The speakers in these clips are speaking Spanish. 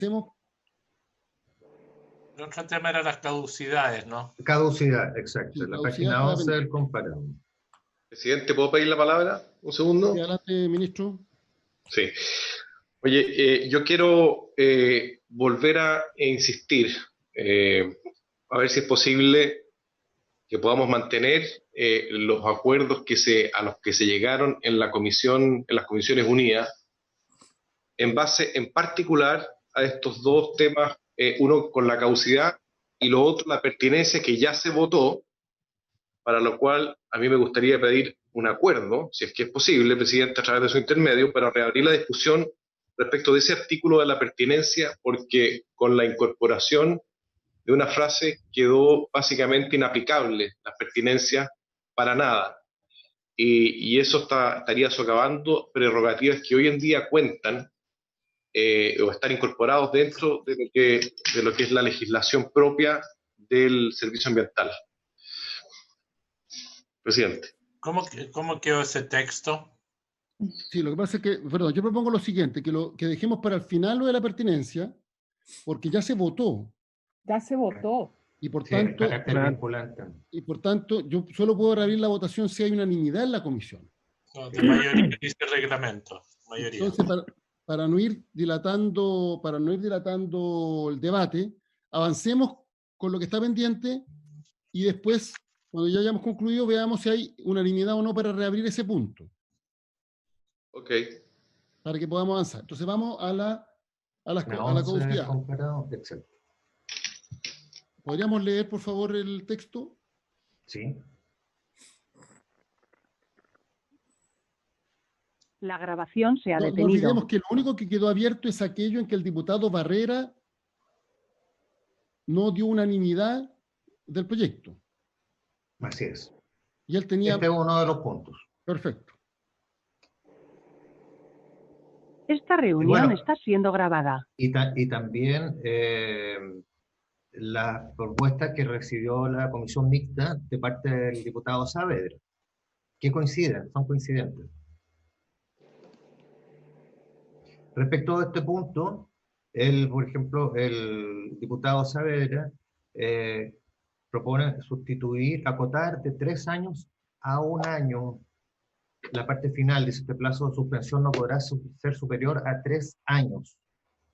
Hacemos El otro tema era las caducidades, ¿no? Caducidad, exacto. Sí, La caducidad página 11 estaba del comparado. Presidente, ¿puedo pedir la palabra? Un segundo. adelante, ministro. Sí. Oye, yo quiero volver a insistir, a ver si es posible que podamos mantener los acuerdos a los que se llegaron en la comisión, en las Comisiones Unidas, en base en particular a estos dos temas, uno con la caducidad y lo otro la pertinencia, que ya se votó, para lo cual a mí me gustaría pedir un acuerdo, si es que es posible, presidente, a través de su intermedio, para reabrir la discusión respecto de ese artículo de la pertinencia, porque con la incorporación de una frase quedó básicamente inaplicable la pertinencia para nada. Y eso estaría socavando prerrogativas que hoy en día cuentan o están incorporados dentro de lo que es la legislación propia del servicio ambiental. Presidente. ¿Cómo quedó ese texto? Sí, lo que pasa es que, perdón, yo propongo lo siguiente, que dejemos para el final lo de la pertinencia, porque ya se votó. Ya se votó. Y por Sí, tanto, carácter vinculante. y por tanto, yo solo puedo reabrir la votación si hay unanimidad en la comisión. No, de mayoría, dice el reglamento. Mayoría. Entonces, para no ir dilatando el debate, avancemos con lo que está pendiente y después, cuando ya hayamos concluido, veamos si hay unanimidad o no para reabrir ese punto. Ok. Para que podamos avanzar. Entonces vamos a la caducidad. Exacto. ¿Podríamos leer, por favor, el texto? Sí. La grabación se ha No detenido. olvidemos que lo único que quedó abierto es aquello en que el diputado Barrera no dio unanimidad del proyecto. Así es. Y él tenía... Este es uno de los puntos. Perfecto. Esta reunión está siendo grabada. Y también la propuesta que recibió la comisión mixta de parte del diputado Saavedra, que son coincidentes. Respecto a este punto, por ejemplo, el diputado Saavedra propone acotar de 3 años a 1 año. La parte final dice que el plazo de suspensión no podrá ser superior a 3 años.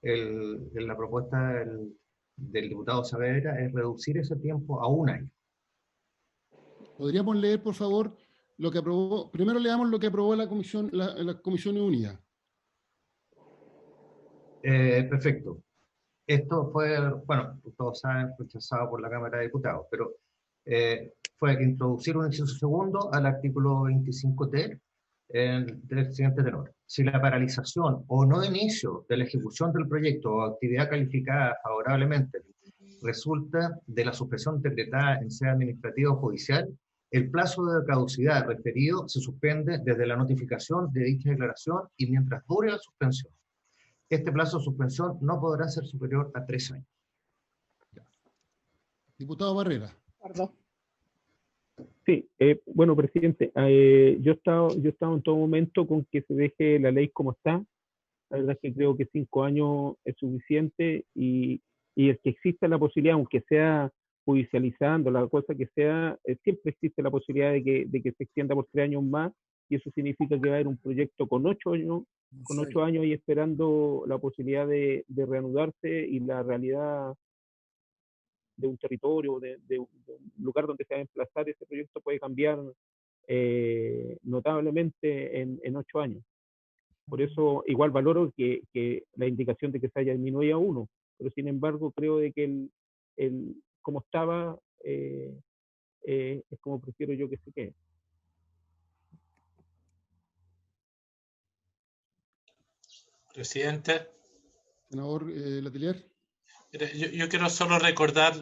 La propuesta del diputado Saavedra es reducir ese tiempo a 1 año. ¿Podríamos leer, por favor, lo que aprobó? Primero leamos lo que aprobó la Comisión Unida. Perfecto. Esto fue, bueno, todos saben, rechazado por la Cámara de Diputados, pero fue introducir un inciso segundo al artículo 25T del siguiente tenor. Si la paralización o no inicio de la ejecución del proyecto o actividad calificada favorablemente resulta de la suspensión decretada en sede administrativa o judicial, el plazo de caducidad referido se suspende desde la notificación de dicha declaración y mientras dure la suspensión. Este plazo de suspensión no podrá ser superior a 3 años. Diputado Barrera. Perdón. Sí, bueno, presidente, yo he estado en todo momento con que se deje la ley como está. La verdad es que creo que 5 años es suficiente y el que exista la posibilidad, aunque sea judicializando la cosa que sea, siempre existe la posibilidad de que se extienda por 3 años más, y eso significa que va a haber un proyecto con 8 años y esperando la posibilidad de reanudarse, y la realidad de un territorio, de un lugar donde se va a emplazar ese proyecto puede cambiar notablemente en 8 años. Por eso igual valoro que la indicación de que se haya disminuido a 1, pero sin embargo creo de que como estaba es como prefiero yo que se quede. Presidente. Senador Letelier. Yo quiero solo recordar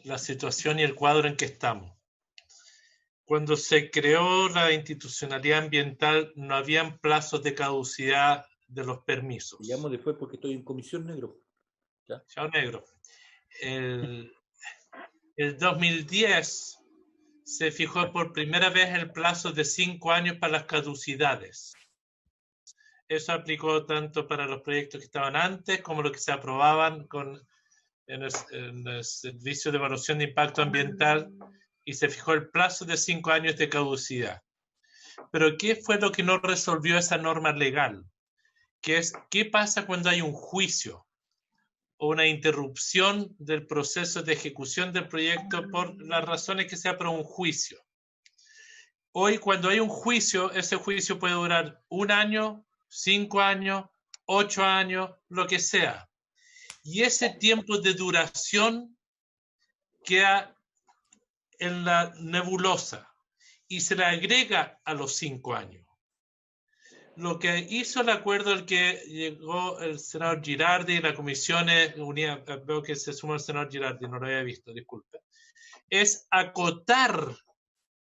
la situación y el cuadro en que estamos. Cuando se creó la institucionalidad ambiental, no habían plazos de caducidad de los permisos. Llamo después porque estoy en comisión, negro. ¿Ya? Chao, negro. El 2010 se fijó por primera vez el plazo de 5 años para las caducidades. Eso aplicó tanto para los proyectos que estaban antes como los que se aprobaban en el Servicio de Evaluación de Impacto Ambiental, y se fijó el plazo de 5 años de caducidad. Pero ¿qué fue lo que no resolvió esa norma legal? Que es, ¿qué pasa cuando hay un juicio o una interrupción del proceso de ejecución del proyecto por las razones que sea, por un juicio? Hoy, cuando hay un juicio, ese juicio puede durar 1 año, 5 años, 8 años, lo que sea. Y ese tiempo de duración queda en la nebulosa y se le agrega a los 5 años. Lo que hizo el acuerdo al que llegó el senador Girardi y la Comisión Unida, veo que se suma el senador Girardi, no lo había visto, disculpe, es acotar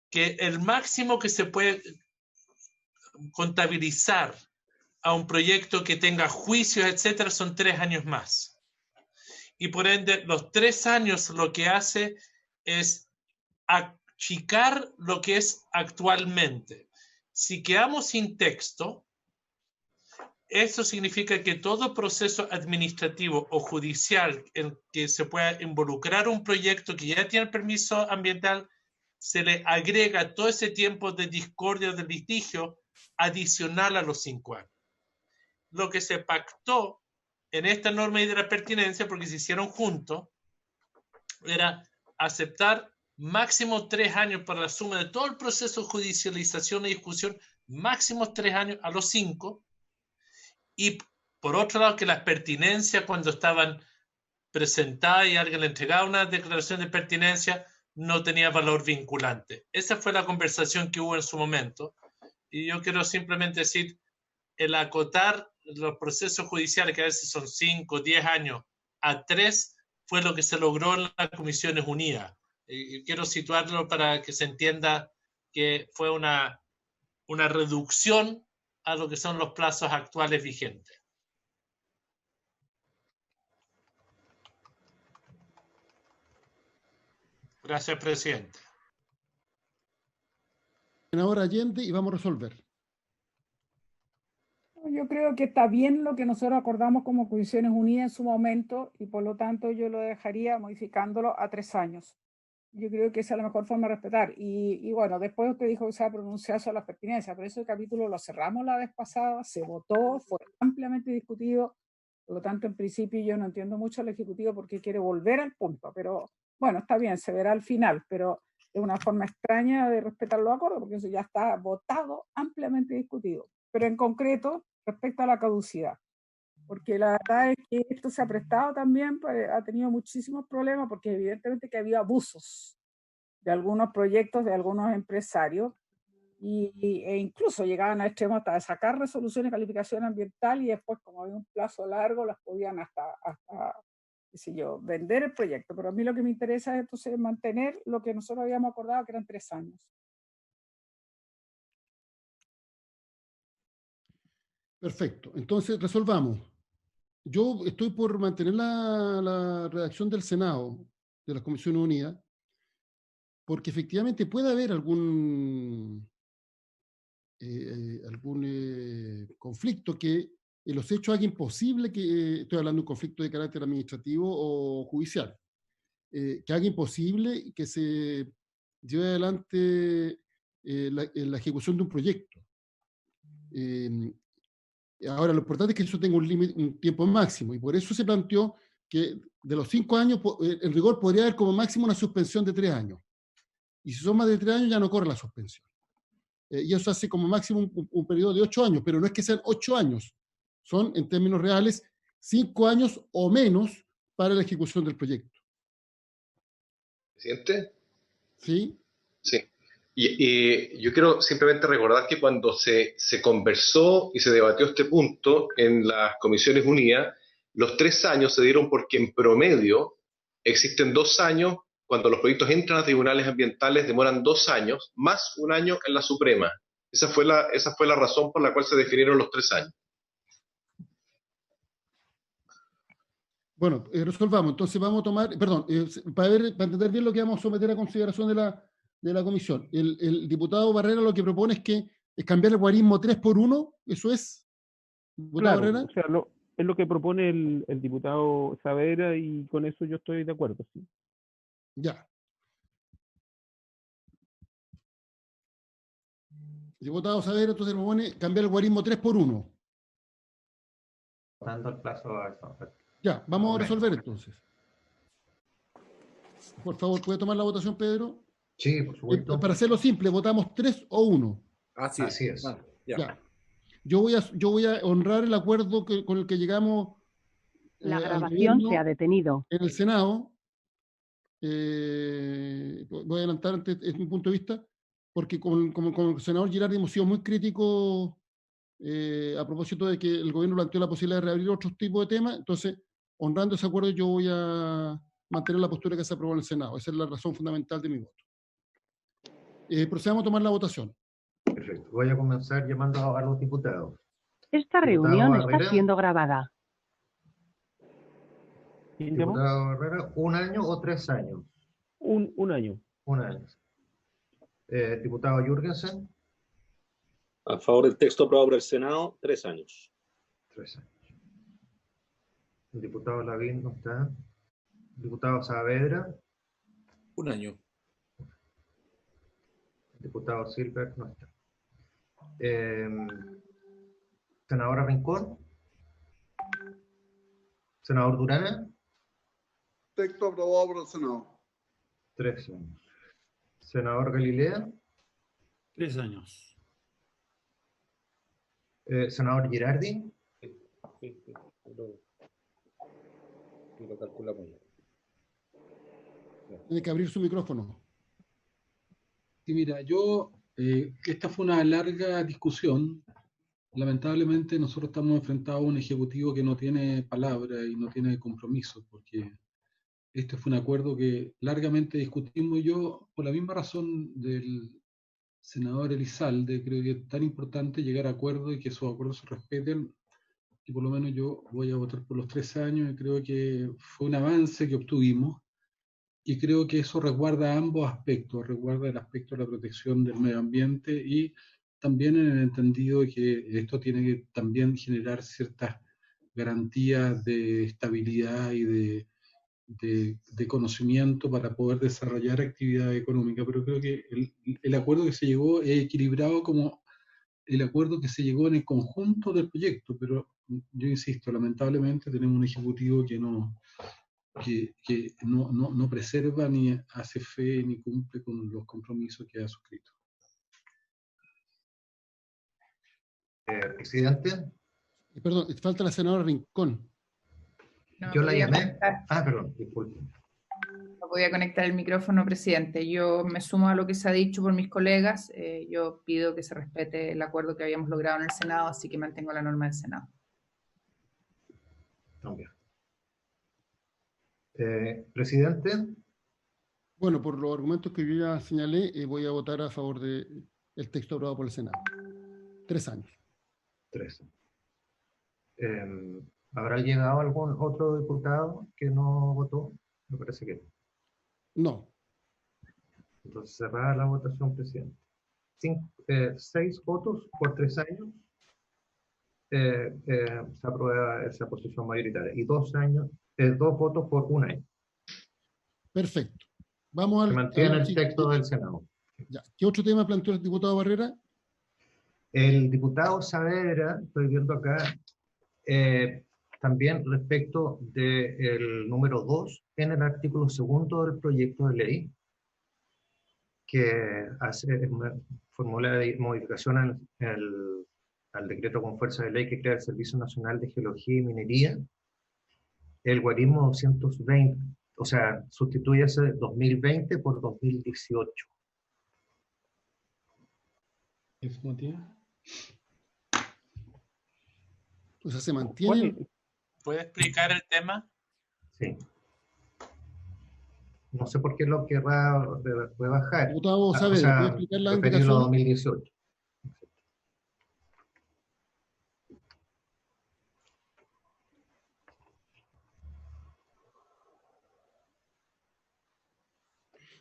que el máximo que se puede contabilizar a un proyecto que tenga juicios, etcétera, son 3 años más. Y por ende, los 3 años lo que hace es achicar lo que es actualmente. Si quedamos sin texto, eso significa que todo proceso administrativo o judicial en que se pueda involucrar un proyecto que ya tiene el permiso ambiental, se le agrega todo ese tiempo de discordia, de litigio, adicional a los 5 años. Lo que se pactó en esta norma de la pertinencia, porque se hicieron juntos, era aceptar máximo 3 años para la suma de todo el proceso de judicialización y discusión, máximo 3 años a los 5, y por otro lado que las pertinencias, cuando estaban presentadas y alguien le entregaba una declaración de pertinencia, no tenía valor vinculante. Esa fue la conversación que hubo en su momento, y yo quiero simplemente decir, el acotar los procesos judiciales, que a veces son 5, 10 años, a 3, fue lo que se logró en las Comisiones Unidas. Y quiero situarlo para que se entienda que fue una reducción a lo que son los plazos actuales vigentes. Gracias, presidente. Senador Allende, y vamos a resolver. Yo creo que está bien lo que nosotros acordamos como Comisiones Unidas en su momento, y por lo tanto yo lo dejaría modificándolo a 3 años. Yo creo que esa es la mejor forma de respetar. Y bueno, después usted dijo que se va a pronunciar sobre las pertinencias, pero ese capítulo lo cerramos la vez pasada, se votó, fue ampliamente discutido. Por lo tanto, en principio yo no entiendo mucho al Ejecutivo porque quiere volver al punto, pero bueno, está bien, se verá al final, pero es una forma extraña de respetar los acuerdos porque eso ya está votado, ampliamente discutido. Pero en concreto, respecto a la caducidad, porque la verdad es que esto se ha prestado también, pues, ha tenido muchísimos problemas porque evidentemente que había abusos de algunos proyectos, de algunos empresarios, e incluso llegaban a extremos hasta de sacar resoluciones de calificación ambiental y después, como había un plazo largo, las podían hasta qué sé yo, vender el proyecto. Pero a mí lo que me interesa es entonces mantener lo que nosotros habíamos acordado, que eran 3 años. Perfecto. Entonces, resolvamos. Yo estoy por mantener la redacción del Senado, de las Comisiones Unidas, porque efectivamente puede haber algún conflicto que en los hechos haga imposible que, estoy hablando de un conflicto de carácter administrativo o judicial, que haga imposible que se lleve adelante la ejecución de un proyecto. Ahora, lo importante es que eso tenga un límite, un tiempo máximo, y por eso se planteó que de los 5 años, en rigor, podría haber como máximo una suspensión de 3 años. Y si son más de 3 años, ya no corre la suspensión. Y eso hace como máximo un periodo de 8 años, pero no es que sean 8 años, son en términos reales 5 años o menos para la ejecución del proyecto. ¿Presidente? ¿Sí? Sí. Y yo quiero simplemente recordar que cuando se conversó y se debatió este punto en las Comisiones Unidas, los 3 años se dieron porque en promedio existen 2 años, cuando los proyectos entran a tribunales ambientales demoran 2 años, más 1 año en la Suprema. Esa fue la razón por la cual se definieron los 3 años. Bueno, resolvamos. Entonces vamos a tomar, perdón, para entender bien lo que vamos a someter a consideración de la comisión. El diputado Barrera lo que propone es cambiar el guarismo 3 por 1, eso es. ¿Diputado Claro, Barrera? o sea, es lo que propone el diputado Saavedra y con eso yo estoy de acuerdo, sí. Ya. Diputado Saavedra, entonces propone cambiar el guarismo 3 por 1. Dando el plazo a eso. Ya, vamos a resolver entonces. Por favor, ¿puede tomar la votación, Pedro? Sí, por supuesto. Para hacerlo simple, ¿votamos 3 o 1? Así es. Ah, ya. Ya. Yo voy a honrar el acuerdo con el que llegamos La al grabación gobierno se ha detenido. en el Senado. Voy a adelantar desde mi punto de vista, porque con el senador Girardi hemos sido muy críticos a propósito de que el gobierno planteó la posibilidad de reabrir otros tipos de temas. Entonces, honrando ese acuerdo, yo voy a mantener la postura que se aprobó en el Senado. Esa es la razón fundamental de mi voto. Procedamos a tomar la votación. Perfecto. Voy a comenzar llamando a los diputados. Esta reunión está siendo grabada. ¿Quién llamó? Diputado Barrera, ¿1 año o 3 años? Un año. 1 año. Diputado Jürgensen, A favor del texto aprobado por el Senado, 3 años. 3 años. El diputado Lavín no está. Diputado Saavedra, 1 año. diputado Silver no está. Senadora Rincón, senador Durana, Texto aprobado por el Senado. 3 años. Senador Galilea, 3 años. senador Girardi, Lo calculamos ya. Tiene que abrir su micrófono. Sí, mira, esta fue una larga discusión. Lamentablemente nosotros estamos enfrentados a un ejecutivo que no tiene palabra y no tiene compromiso, porque este fue un acuerdo que largamente discutimos. Yo, por la misma razón del senador Elizalde, creo que es tan importante llegar a acuerdos y que esos acuerdos se respeten, y por lo menos yo voy a votar por los 3 años, y creo que fue un avance que obtuvimos, y creo que eso resguarda ambos aspectos, resguarda el aspecto de la protección del medio ambiente y también en el entendido de que esto tiene que también generar ciertas garantías de estabilidad y de conocimiento para poder desarrollar actividad económica. Pero creo que el acuerdo que se llegó es equilibrado como el acuerdo que se llegó en el conjunto del proyecto, pero yo insisto, lamentablemente tenemos un ejecutivo que no preserva ni hace fe ni cumple con los compromisos que ha suscrito. presidente. Perdón, falta la senadora Rincón. Yo la llamé. Perdón, disculpe. No podía conectar el micrófono, presidente. Yo me sumo a lo que se ha dicho por mis colegas. Yo pido que se respete el acuerdo que habíamos logrado en el Senado, así que mantengo la norma del Senado. También. Presidente. Bueno, por los argumentos que yo ya señalé, voy a votar a favor del texto aprobado por el Senado. 3 años. 3. ¿Habrá llegado algún otro diputado que no votó? Me parece que no. Entonces, cerrada la votación, presidente. 6 votos por 3 años. Se aprueba esa posición mayoritaria. Y 2 votos por 1 año. Perfecto. Vamos Se mantiene el texto del Senado. Ya. ¿Qué otro tema planteó el diputado Barrera? El diputado Saavedra, estoy viendo acá, también respecto del número 2 en el artículo 2 del proyecto de ley, que formula modificación al decreto con fuerza de ley que crea el Servicio Nacional de Geología y Minería, el guarismo 220, o sea, sustituye ese 2020 por 2018. ¿Es motivo? O sea, se mantiene. ¿Puede explicar el tema? Sí. No sé por qué lo querrá rebajar. Diputado Saavedra, ¿puede explicar la indicación? 2018.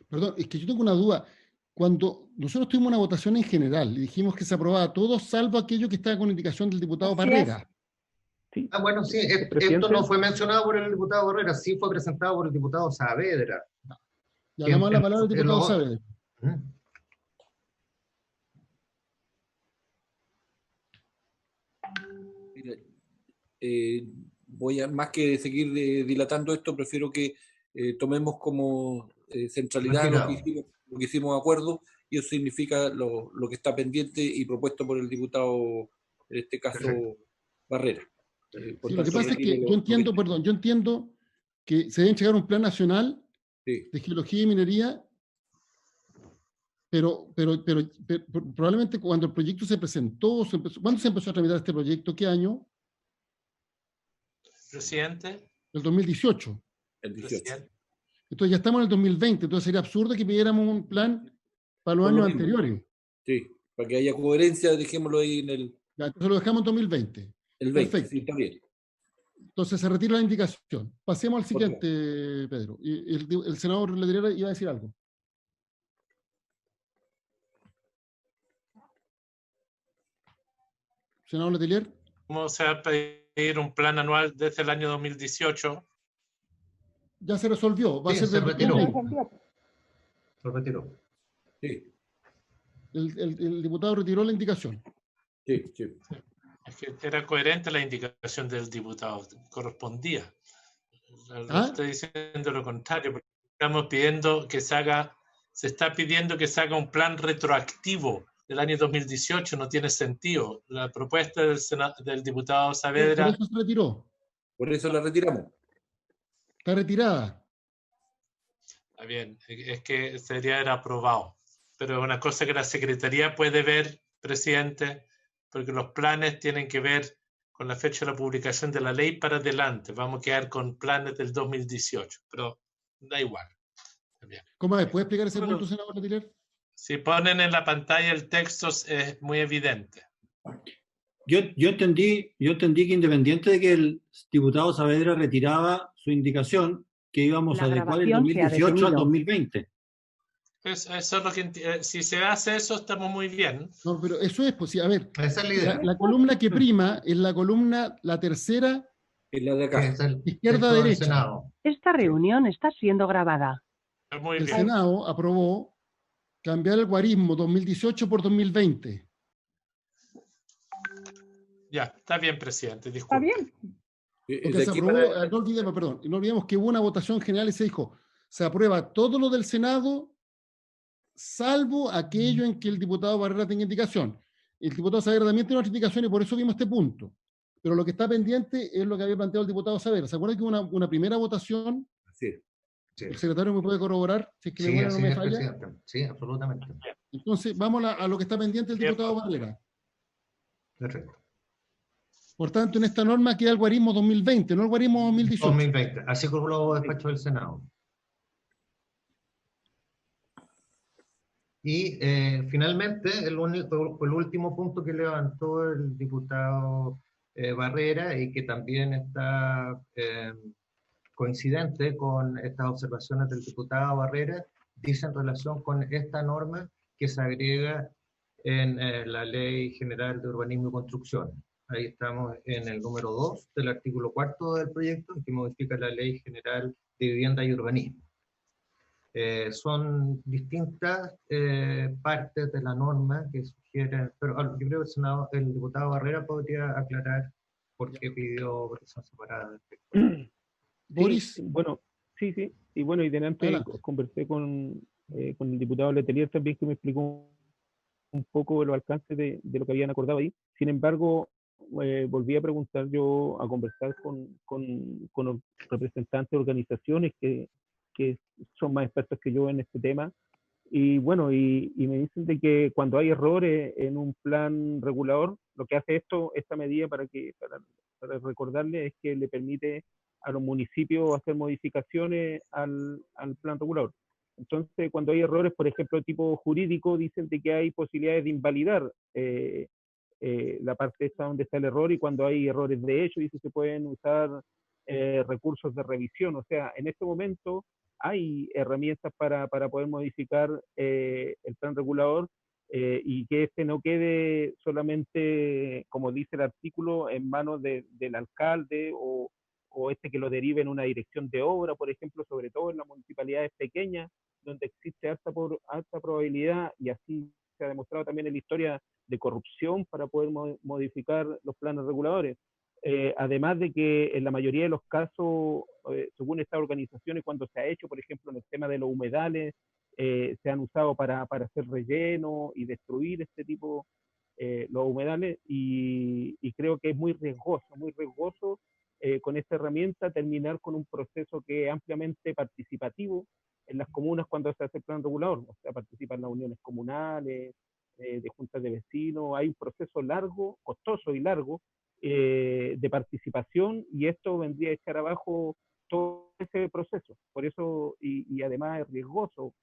Perdón, es que yo tengo una duda. Cuando nosotros tuvimos una votación en general y dijimos que se aprobaba todo, salvo aquello que estaba con indicación del diputado Así Barrera. es. Sí. Ah, bueno, sí, esto Presidente. no fue mencionado por el diputado Barrera, sí fue presentado por el diputado Saavedra. Ya damos la palabra al diputado luego- Saavedra. Mira, voy a, más que seguir dilatando esto, prefiero que tomemos como centralidad lo que hicimos acuerdo, y eso significa lo que está pendiente y propuesto por el diputado, en este caso, Perfecto. Barrera. Por Sí, lo que tanto, pasa es que retiro yo entiendo, perdón, yo entiendo que se debe entregar un plan nacional de geología y minería, pero probablemente cuando el proyecto se presentó, ¿cuándo se empezó a tramitar este proyecto? ¿Qué año? Presidente. El 2018. El 18. Entonces ya estamos en el 2020, entonces sería absurdo que pidiéramos un plan para los Por lo años mismo. anteriores. Sí, para que haya coherencia, dejémoslo ahí en el... Ya, entonces lo dejamos en 2020. El 20, Perfecto. sí, está bien. Entonces se retira la indicación. Pasemos al siguiente, Pedro. Y el senador Letelier iba a decir algo. Senador Letelier. ¿Cómo se va a pedir un plan anual desde el año 2018? Ya se resolvió. Va a ser se del retiró. 2020. Se retiró. Sí. El diputado retiró la indicación. Sí, sí. Es que era coherente la indicación del diputado, correspondía. Estoy diciendo lo contrario, porque estamos pidiendo que se está pidiendo que se haga un plan retroactivo del año 2018, no tiene sentido. La propuesta del diputado Saavedra... Por eso se retiró. Por eso la retiramos. Está retirada. Está bien, es que era aprobado. Pero es una cosa que la Secretaría puede ver, presidente, porque los planes tienen que ver con la fecha de la publicación de la ley para adelante. Vamos a quedar con planes del 2018, pero da igual. ¿Cómo es? ¿Puede explicar ese punto, senador Letelier? Si ponen en la pantalla el texto es muy evidente. Yo entendí que independiente de que el diputado Saavedra retiraba su indicación, que íbamos a adecuar el 2018 al 2020. Eso es lo que si se hace eso, estamos muy bien. No, pero eso es, pues sí, a ver, esa es la idea. La columna que prima es la columna, la tercera, es la de acá. Izquierda a derecha. Esta reunión está siendo grabada. Muy El bien. Senado aprobó cambiar el guarismo 2018 por 2020. Ya, está bien, presidente, disculpe. Está bien. Porque se aprobó, no olvidemos, perdón, no olvidemos que hubo una votación general y se dijo, se aprueba todo lo del Senado, salvo aquello en que el diputado Barrera tenga indicación. El diputado Saavedra también tiene otra indicación y por eso vimos este punto. Pero lo que está pendiente es lo que había planteado el diputado Saavedra. ¿Se acuerdan que hubo una primera votación? Sí. ¿El secretario me puede corroborar? Si es que mi memoria no me falla. Presidente. Sí, absolutamente. Entonces, vamos a lo que está pendiente el diputado Barrera. Perfecto. Por tanto, en esta norma queda el guarismo 2020, no el guarismo 2018. 2020, así como lo despachó el Senado. Y finalmente, el último punto que levantó el diputado Barrera y que también está coincidente con estas observaciones del diputado Barrera, dice en relación con esta norma que se agrega en la Ley General de Urbanismo y Construcción. Ahí estamos en el número 2 del artículo 4 del proyecto, que modifica la Ley General de Vivienda y Urbanismo. Son distintas partes de la norma que sugieren, pero yo creo que el diputado Barrera podría aclarar por qué pidió votación separada. Boris. Bueno, sí. Y bueno, y delante conversé con el diputado Letelier también, que me explicó un poco los alcances de lo que habían acordado ahí. Sin embargo, volví a preguntar yo, a conversar con los representantes de organizaciones que son más expertos que yo en este tema, y bueno, y me dicen de que cuando hay errores en un plan regulador, lo que hace esta medida para recordarle, es que le permite a los municipios hacer modificaciones al plan regulador. Entonces, cuando hay errores, por ejemplo, de tipo jurídico, dicen de que hay posibilidades de invalidar la parte esta donde está el error, y cuando hay errores de hecho, dice que se pueden usar recursos de revisión. O sea, en este momento hay herramientas para poder modificar el plan regulador, y que este no quede solamente, como dice el artículo, en manos del alcalde o que lo derive en una dirección de obra, por ejemplo, sobre todo en las municipalidades pequeñas, donde existe alta probabilidad, y así se ha demostrado también en la historia, de corrupción para poder modificar los planes reguladores. Además de que en la mayoría de los casos, según estas organizaciones, cuando se ha hecho, por ejemplo, en el tema de los humedales, se han usado para hacer relleno y destruir este tipo, los humedales, y creo que es muy riesgoso con esta herramienta terminar con un proceso que es ampliamente participativo en las comunas cuando se hace el plan regulador. O sea, participan las uniones comunales, de juntas de vecinos, hay un proceso largo, costoso y largo, de participación, y esto vendría a echar abajo todo ese proceso. Por eso, y además es riesgoso,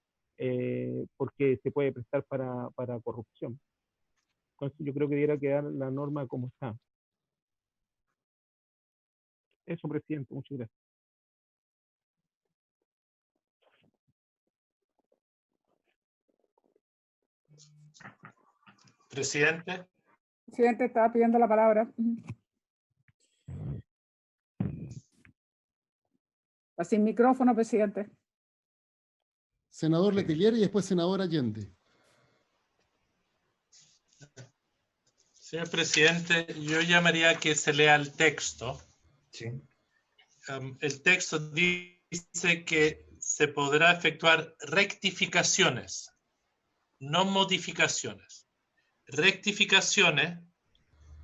porque se puede prestar para corrupción. Entonces yo creo que debiera quedar la norma como está. Eso, presidente, muchas gracias. Presidente. Presidente, estaba pidiendo la palabra. Sin micrófono, presidente. Senador Letelier y después senador Allende. Señor presidente, yo llamaría que se lea el texto. Sí. El texto dice que se podrá efectuar rectificaciones, no modificaciones. Rectificaciones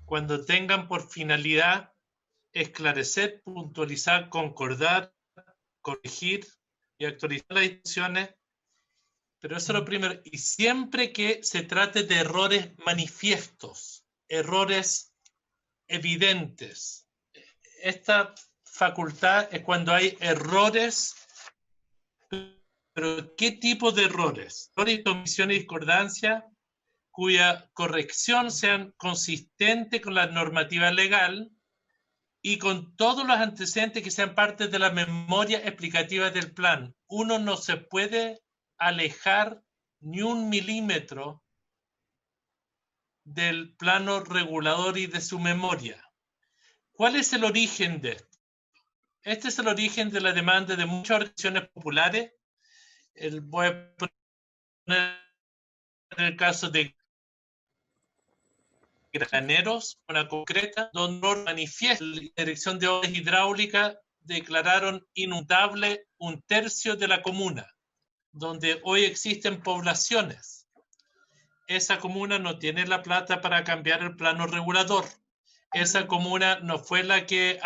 cuando tengan por finalidad esclarecer, puntualizar, concordar, corregir y actualizar las disposiciones, pero eso es lo primero, y siempre que se trate de errores manifiestos, errores evidentes. Esta facultad es cuando hay errores, pero ¿qué tipo de errores? Errores, omisiones y discordancia cuya corrección sean consistente con la normativa legal y con todos los antecedentes que sean parte de la memoria explicativa del plan. Uno no se puede alejar ni un milímetro del plano regulador y de su memoria. ¿Cuál es el origen de esto? Este es el origen de la demanda de muchas organizaciones populares. Voy a poner el caso de Graneros, una concreta, donde un manifiesto de la Dirección de Obras Hidráulicas declararon inundable un tercio de la comuna, donde hoy existen poblaciones. Esa comuna no tiene la plata para cambiar el plano regulador. Esa comuna no fue la que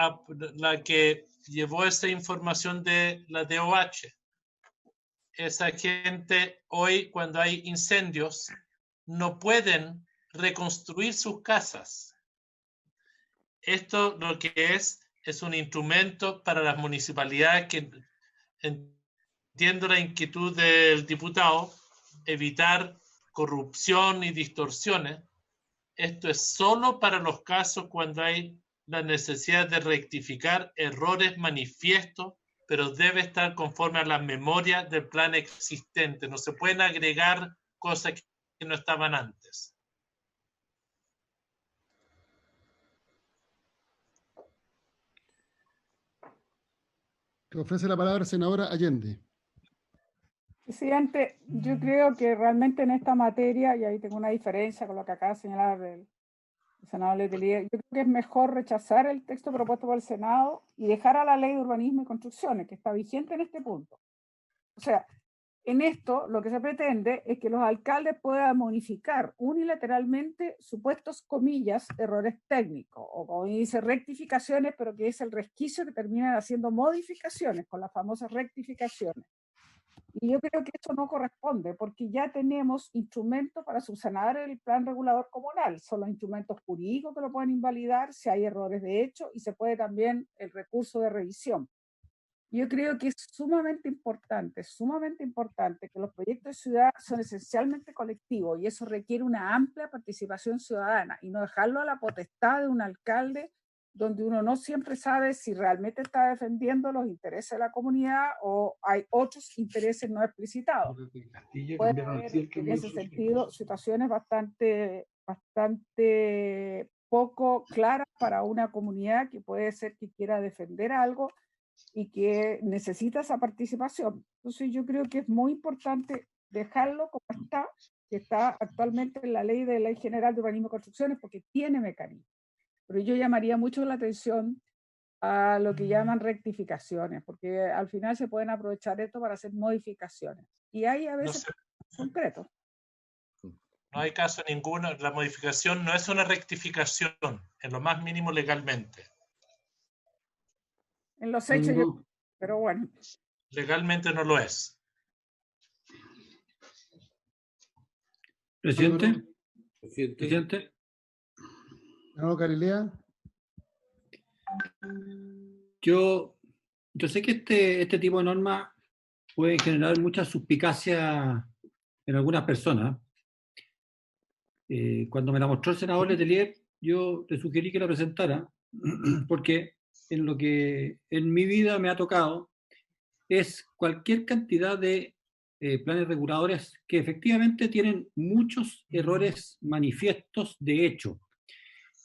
llevó esa información de la DOH. Esa gente hoy, cuando hay incendios, no pueden reconstruir sus casas. Esto lo que es un instrumento para las municipalidades que, entiendo la inquietud del diputado, evitar corrupción y distorsiones. Esto es solo para los casos cuando hay la necesidad de rectificar errores manifiestos, pero debe estar conforme a la memoria del plan existente. No se pueden agregar cosas que no estaban antes. Te ofrece la palabra senadora Allende. Presidente, yo creo que realmente en esta materia, y ahí tengo una diferencia con lo que acaba de señalar el senador Letelier, yo creo que es mejor rechazar el texto propuesto por el Senado y dejar a la Ley de Urbanismo y Construcciones, que está vigente en este punto. O sea, en esto lo que se pretende es que los alcaldes puedan modificar unilateralmente supuestos, comillas, errores técnicos, o como dice, rectificaciones, pero que es el resquicio que terminan haciendo modificaciones con las famosas rectificaciones. Y yo creo que esto no corresponde, porque ya tenemos instrumentos para subsanar el plan regulador comunal. Son los instrumentos jurídicos que lo pueden invalidar si hay errores de hecho, y se puede también el recurso de revisión. Yo creo que es sumamente importante que los proyectos de ciudad son esencialmente colectivos, y eso requiere una amplia participación ciudadana, y no dejarlo a la potestad de un alcalde donde uno no siempre sabe si realmente está defendiendo los intereses de la comunidad o hay otros intereses no explicitados. Puede haber, en ese sentido, situaciones bastante poco claras para una comunidad que puede ser que quiera defender algo y que necesita esa participación. Entonces yo creo que es muy importante dejarlo como está, que está actualmente en la Ley General de Urbanismo y Construcciones, porque tiene mecanismos. Pero yo llamaría mucho la atención a lo que llaman rectificaciones, porque al final se pueden aprovechar esto para hacer modificaciones. Y hay a veces concretos. No hay caso ninguno. La modificación no es una rectificación, en lo más mínimo legalmente. En los hechos, pero bueno. Legalmente no lo es. Presidente. Presidente. No, Carilea. Yo sé que este tipo de normas puede generar mucha suspicacia en algunas personas. Cuando me la mostró el senador Letelier, yo le sugerí que la presentara, porque en lo que en mi vida me ha tocado es cualquier cantidad de planes reguladores que efectivamente tienen muchos errores manifiestos de hecho.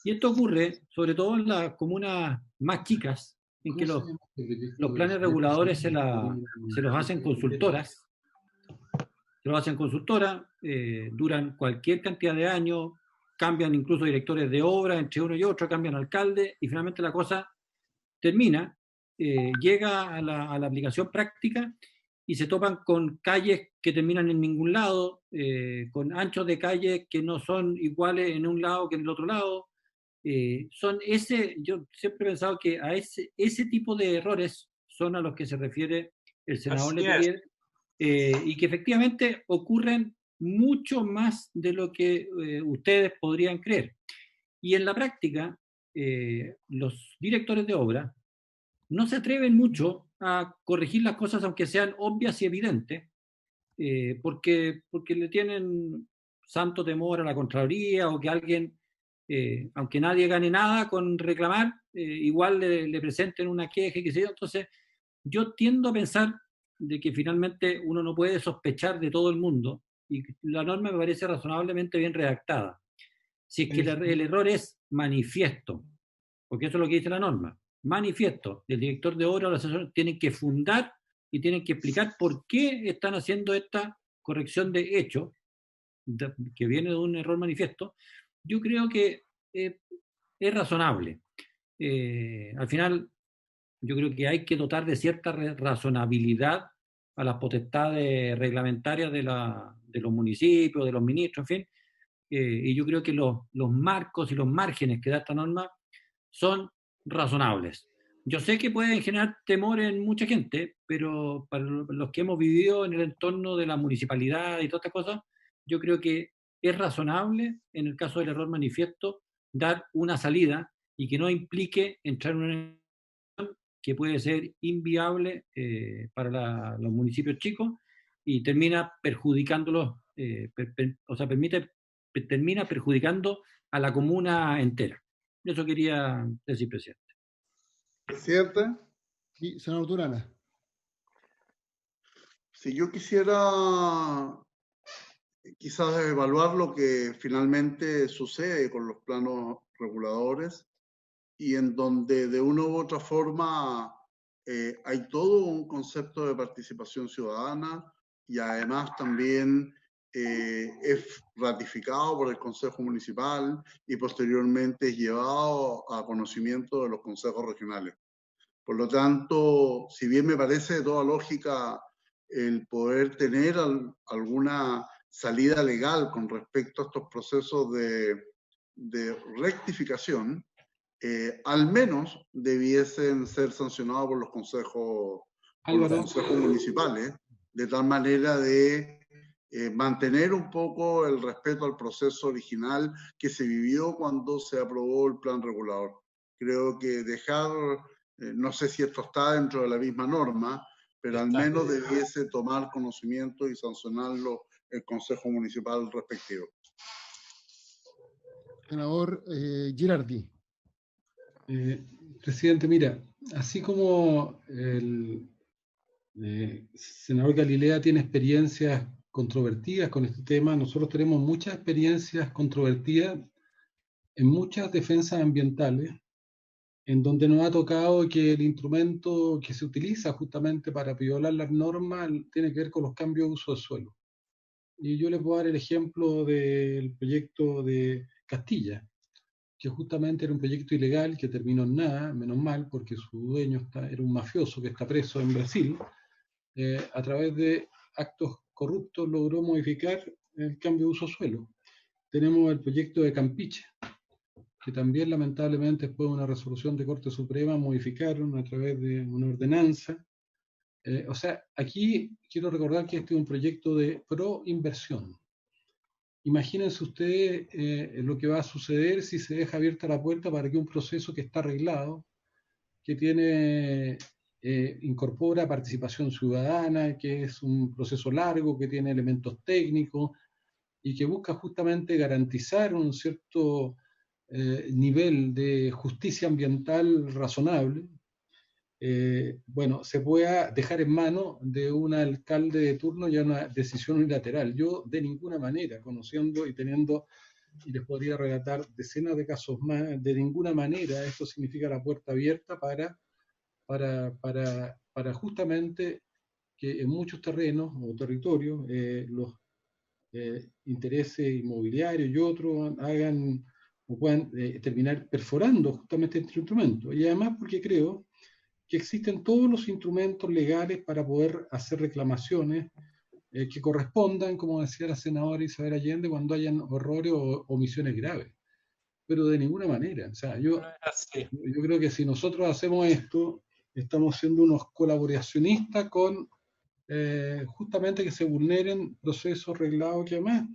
Y esto ocurre sobre todo en las comunas más chicas, en que los planes reguladores se los hacen consultoras. Se los hacen consultoras, duran cualquier cantidad de años, cambian incluso directores de obra entre uno y otro, cambian alcalde, y finalmente la cosa termina, llega a la aplicación práctica y se topan con calles que terminan en ningún lado, con anchos de calles que no son iguales en un lado que en el otro lado. Yo siempre he pensado que a ese tipo de errores son a los que se refiere el senador Letelier, y que efectivamente ocurren mucho más de lo que ustedes podrían creer. Y en la práctica, los directores de obra no se atreven mucho a corregir las cosas aunque sean obvias y evidentes, porque le tienen santo temor a la Contraloría, o que alguien, aunque nadie gane nada con reclamar, igual le presenten una queja y qué sé yo. Entonces, yo tiendo a pensar de que finalmente uno no puede sospechar de todo el mundo, y la norma me parece razonablemente bien redactada. Si es que el error es manifiesto, porque eso es lo que dice la norma, manifiesto, el director de obra o el asesor tienen que fundar y tienen que explicar por qué están haciendo esta corrección de hecho, que viene de un error manifiesto. Yo creo que es razonable. Al final, yo creo que hay que dotar de cierta razonabilidad a las potestades reglamentarias de los municipios, de los ministros, en fin. Y yo creo que los marcos y los márgenes que da esta norma son razonables. Yo sé que pueden generar temor en mucha gente, pero para los que hemos vivido en el entorno de la municipalidad y todas estas cosas, yo creo que es razonable, en el caso del error manifiesto, dar una salida y que no implique entrar en una que puede ser inviable para los municipios chicos, y termina perjudicándolos, termina perjudicando a la comuna entera. Eso quería decir, presidente. Presidente. Sí, senador Durana. Si yo quisiera quizás evaluar lo que finalmente sucede con los planos reguladores, y en donde de una u otra forma hay todo un concepto de participación ciudadana, y además también es ratificado por el Consejo Municipal y posteriormente es llevado a conocimiento de los consejos regionales. Por lo tanto, si bien me parece de toda lógica el poder tener alguna salida legal con respecto a estos procesos de rectificación, al menos debiesen ser sancionados por los consejos municipales, de tal manera de mantener un poco el respeto al proceso original que se vivió cuando se aprobó el plan regulador. Creo que dejar, no sé si esto está dentro de la misma norma, pero al menos debiese tomar conocimiento y sancionarlo el Consejo Municipal respectivo. Senador Girardi. Presidente, mira, así como el senador Galilea tiene experiencias controvertidas con este tema, nosotros tenemos muchas experiencias controvertidas en muchas defensas ambientales, en donde nos ha tocado que el instrumento que se utiliza justamente para violar las normas tiene que ver con los cambios de uso del suelo. Y yo les voy a dar el ejemplo del proyecto de Castilla, que justamente era un proyecto ilegal que terminó en nada, menos mal, porque su dueño era un mafioso que está preso en Brasil. A través de actos corruptos logró modificar el cambio de uso suelo. Tenemos el proyecto de Campiche, que también lamentablemente después de una resolución de Corte Suprema modificaron a través de una ordenanza. O sea, aquí quiero recordar que este es un proyecto de pro-inversión. Imagínense ustedes lo que va a suceder si se deja abierta la puerta para que un proceso que está arreglado, que tiene, incorpora participación ciudadana, que es un proceso largo, que tiene elementos técnicos y que busca justamente garantizar un cierto nivel de justicia ambiental razonable, bueno, se pueda dejar en manos de un alcalde de turno ya una decisión unilateral. Yo de ninguna manera, conociendo y teniendo, y les podría relatar decenas de casos más, de ninguna manera esto significa la puerta abierta para justamente que en muchos terrenos o territorios los intereses inmobiliarios y otros hagan o puedan terminar perforando justamente este instrumento. Y además porque creo que existen todos los instrumentos legales para poder hacer reclamaciones que correspondan, como decía la senadora Isabel Allende, cuando hayan horrores o omisiones graves. Pero de ninguna manera. O sea, yo creo que si nosotros hacemos esto, estamos siendo unos colaboracionistas con justamente que se vulneren procesos reglados que además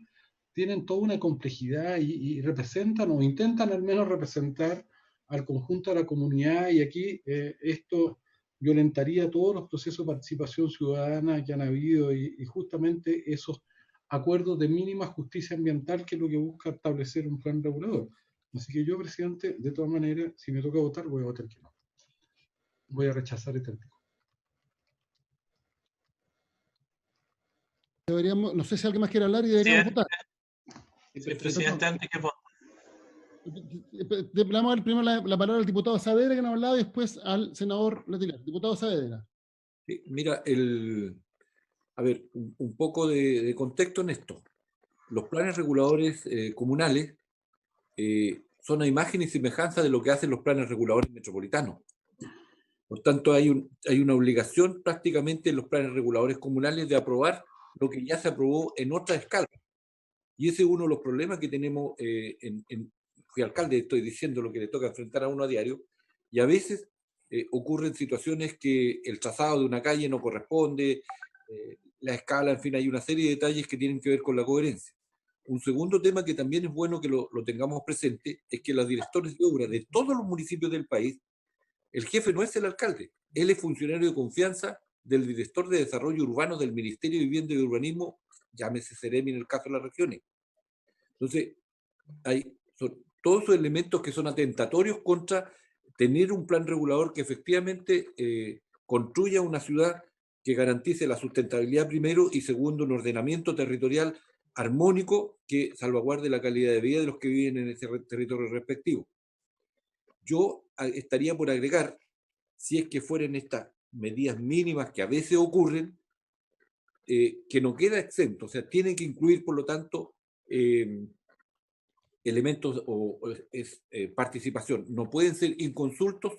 tienen toda una complejidad y representan o intentan al menos representar al conjunto de la comunidad, y aquí esto violentaría todos los procesos de participación ciudadana que han habido y justamente esos acuerdos de mínima justicia ambiental, que es lo que busca establecer un plan regulador. Así que yo, presidente, de todas maneras, si me toca votar, voy a votar que no. Voy a rechazar este artículo. Deberíamos, no sé si alguien más quiere hablar y deberíamos votar. Sí, presidente, antes que vote. Le damos primero la palabra al diputado Saavedra, que nos ha hablado, y después al senador Letelier. Diputado Saavedra. Sí, mira, a ver, un poco de contexto en esto. Los planes reguladores comunales son a imagen y semejanza de lo que hacen los planes reguladores metropolitanos. Por tanto, hay una obligación prácticamente en los planes reguladores comunales de aprobar lo que ya se aprobó en otra escala. Y ese es uno de los problemas que tenemos. Fui alcalde, estoy diciendo lo que le toca enfrentar a uno a diario, y a veces ocurren situaciones que el trazado de una calle no corresponde, la escala, en fin, hay una serie de detalles que tienen que ver con la coherencia. Un segundo tema que también es bueno que lo tengamos presente es que los directores de obra de todos los municipios del país, el jefe no es el alcalde, él es funcionario de confianza del director de desarrollo urbano del Ministerio de Vivienda y Urbanismo, llámese Ceremi en el caso de las regiones. Entonces, son todos esos elementos que son atentatorios contra tener un plan regulador que efectivamente construya una ciudad que garantice la sustentabilidad primero y segundo, un ordenamiento territorial armónico que salvaguarde la calidad de vida de los que viven en ese territorio respectivo. Yo estaría por agregar, si es que fueran estas medidas mínimas que a veces ocurren, que no queda exento, o sea, tienen que incluir, por lo tanto, elementos o participación. No pueden ser inconsultos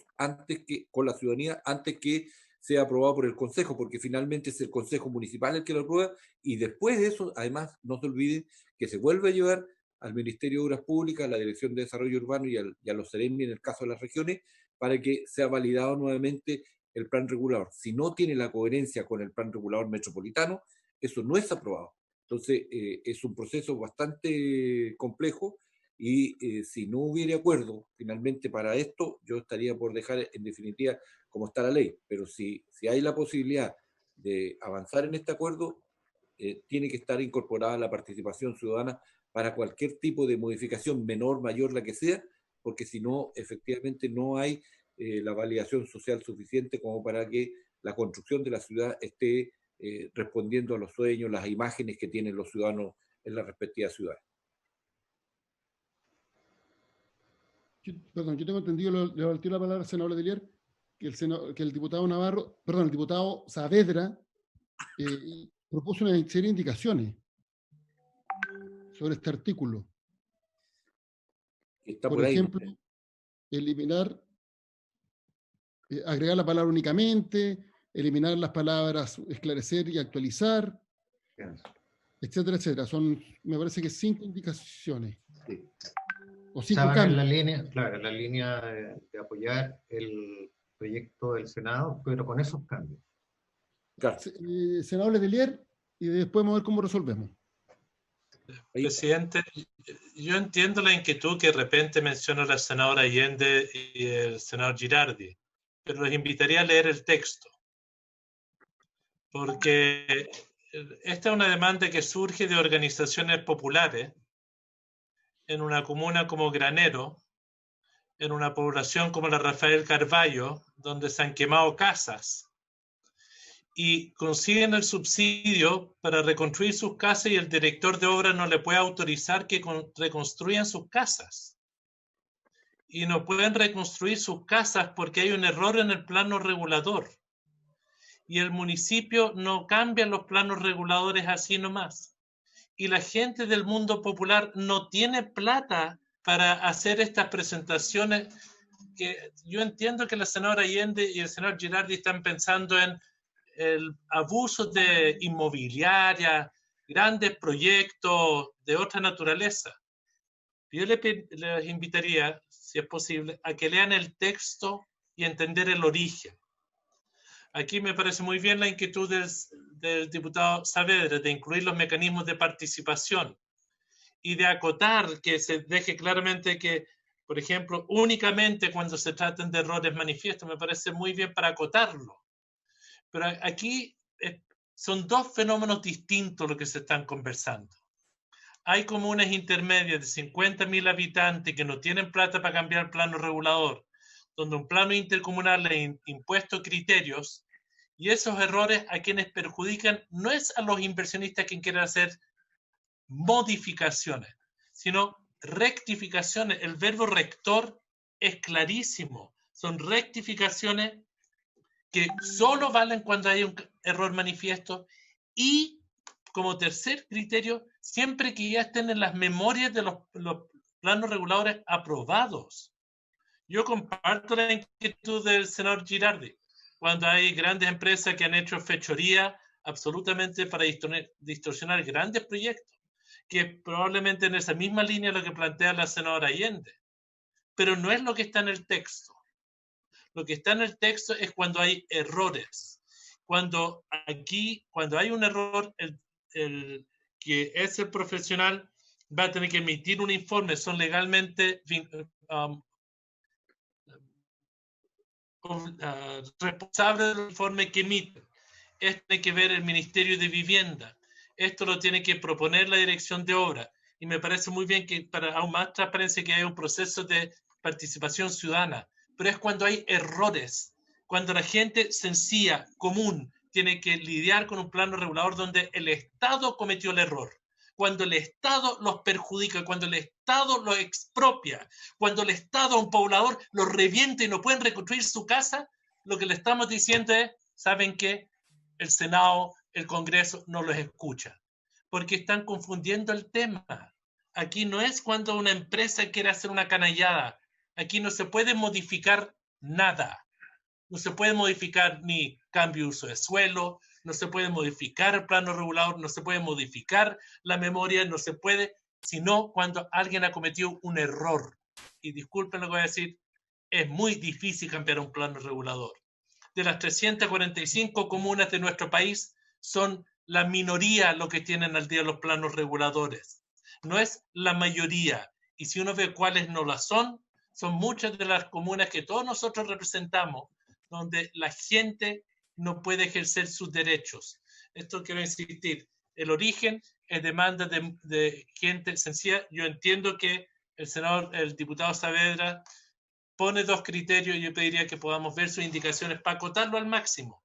con la ciudadanía antes que sea aprobado por el Consejo, porque finalmente es el Consejo Municipal el que lo aprueba, y después de eso, además, no se olviden que se vuelve a llevar al Ministerio de Obras Públicas, a la Dirección de Desarrollo Urbano y a los Ceremi en el caso de las regiones, para que sea validado nuevamente el plan regulador. Si no tiene la coherencia con el plan regulador metropolitano, eso no es aprobado. Entonces, es un proceso bastante complejo y si no hubiera acuerdo finalmente para esto, yo estaría por dejar en definitiva como está la ley. Pero si hay la posibilidad de avanzar en este acuerdo, tiene que estar incorporada la participación ciudadana para cualquier tipo de modificación, menor, mayor, la que sea, porque si no, efectivamente no hay la validación social suficiente como para que la construcción de la ciudad esté respondiendo a los sueños, las imágenes que tienen los ciudadanos en las respectivas ciudades. Perdón, yo tengo entendido, le volteó la palabra al senador Letelier, que el diputado Navarro, perdón, el diputado Saavedra propuso una serie de indicaciones sobre este artículo. Está por ejemplo, eliminar, agregar la palabra únicamente, eliminar las palabras esclarecer y actualizar, etcétera, etcétera. Son, me parece que 5 indicaciones. Sí. O 5 cambios. En la línea, claro, en la línea de apoyar el proyecto del Senado, pero con esos cambios. Claro. Senador Letelier, y después vamos a ver cómo resolvemos. Presidente, yo entiendo la inquietud que de repente menciona la senadora Allende y el senador Girardi, pero les invitaría a leer el texto, porque esta es una demanda que surge de organizaciones populares en una comuna como Granero, en una población como la Rafael Carballo, donde se han quemado casas, y consiguen el subsidio para reconstruir sus casas y el director de obra no le puede autorizar que reconstruyan sus casas. Y no pueden reconstruir sus casas porque hay un error en el plano regulador. Y el municipio no cambia los planos reguladores así nomás. Y la gente del mundo popular no tiene plata para hacer estas presentaciones. Que yo entiendo que la senadora Allende y el senador Girardi están pensando en el abuso de inmobiliaria, grandes proyectos de otra naturaleza. Yo les invitaría, si es posible, a que lean el texto y entender el origen. Aquí me parece muy bien la inquietud del diputado Saavedra de incluir los mecanismos de participación y de acotar, que se deje claramente que, por ejemplo, únicamente cuando se traten de errores manifiestos, me parece muy bien para acotarlo. Pero aquí son dos fenómenos distintos los que se están conversando. Hay comunas intermedias de 50.000 habitantes que no tienen plata para cambiar el plano regulador, donde un plano intercomunal le ha impuesto criterios, y esos errores a quienes perjudican no es a los inversionistas que quieren hacer modificaciones, sino rectificaciones. El verbo rector es clarísimo. Son rectificaciones que solo valen cuando hay un error manifiesto y, como tercer criterio, siempre que ya estén en las memorias de los planos reguladores aprobados. Yo comparto la inquietud del senador Girardi, cuando hay grandes empresas que han hecho fechoría absolutamente para distorsionar grandes proyectos, que probablemente en esa misma línea lo que plantea la senadora Allende. Pero no es lo que está en el texto. Lo que está en el texto es cuando hay errores. Cuando hay un error, el que es el profesional va a tener que emitir un informe, son legalmente responsables del informe que emiten. Esto tiene que ver el Ministerio de Vivienda. Esto lo tiene que proponer la Dirección de Obra. Y me parece muy bien que para aún más transparencia que haya un proceso de participación ciudadana. Pero es cuando hay errores, cuando la gente sencilla, común, tiene que lidiar con un plano regulador donde el Estado cometió el error, cuando el Estado los perjudica, cuando el Estado los expropia, cuando el Estado a un poblador los revienta y no pueden reconstruir su casa, lo que le estamos diciendo es, ¿saben qué? El Senado, el Congreso no los escucha, porque están confundiendo el tema. Aquí no es cuando una empresa quiere hacer una canallada. Aquí no se puede modificar nada. No se puede modificar ni cambio de uso de suelo, no se puede modificar el plano regulador, no se puede modificar la memoria, no se puede, sino cuando alguien ha cometido un error. Y disculpen lo que voy a decir, es muy difícil cambiar un plano regulador. De las 345 comunas de nuestro país, son la minoría lo que tienen al día los planos reguladores. No es la mayoría. Y si uno ve cuáles no las son muchas de las comunas que todos nosotros representamos, donde la gente no puede ejercer sus derechos. Esto quiero insistir. El origen es demanda de gente sencilla. Yo entiendo que el diputado Saavedra pone dos criterios y yo pediría que podamos ver sus indicaciones para acotarlo al máximo,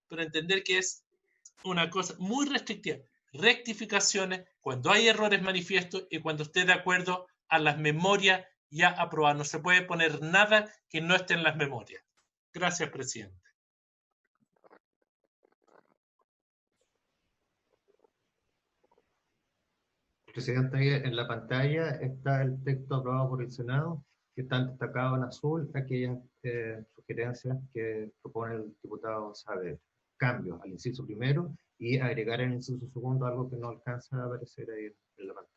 pero entender que es una cosa muy restrictiva. Rectificaciones cuando hay errores manifiestos y cuando esté de acuerdo a las memorias ya aprobadas. No se puede poner nada que no esté en las memorias. Gracias, presidente. Presidente, ahí en la pantalla está el texto aprobado por el Senado, que están destacados en azul aquellas sugerencias que propone el diputado Saavedra. Cambios al inciso primero y agregar en el inciso segundo algo que no alcanza a aparecer ahí en la pantalla.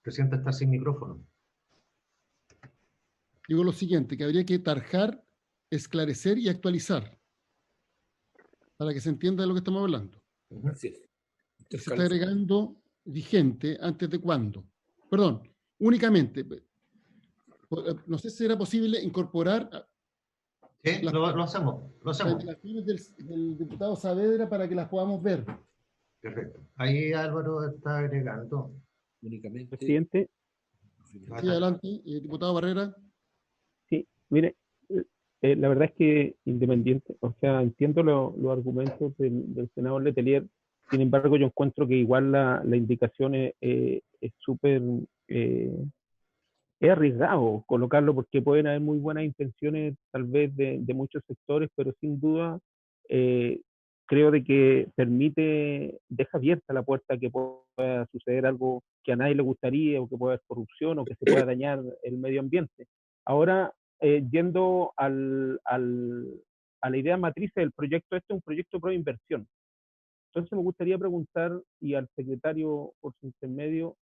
Presidente, está sin micrófono. Digo lo siguiente, que habría que tarjar, esclarecer y actualizar, para que se entienda de lo que estamos hablando. Sí. Se está agregando vigente antes de cuándo. Perdón, únicamente. No sé si será posible incorporar lo hacemos. Las declaraciones del diputado Saavedra para que las podamos ver. Perfecto. Ahí Álvaro está agregando. Únicamente. Presidente. Sí, adelante, diputado Barrera. Sí, mire, la verdad es que independiente, o sea, entiendo los argumentos del senador Letelier, sin embargo yo encuentro que igual la indicación es súper, es arriesgado colocarlo porque pueden haber muy buenas intenciones tal vez de muchos sectores, pero sin duda creo de que deja abierta la puerta a que pueda suceder algo que a nadie le gustaría, o que pueda haber corrupción, o que se pueda dañar el medio ambiente. Ahora, yendo a la idea matriz del proyecto, este es un proyecto pro inversión. Entonces me gustaría preguntar, y al secretario por su intermedio,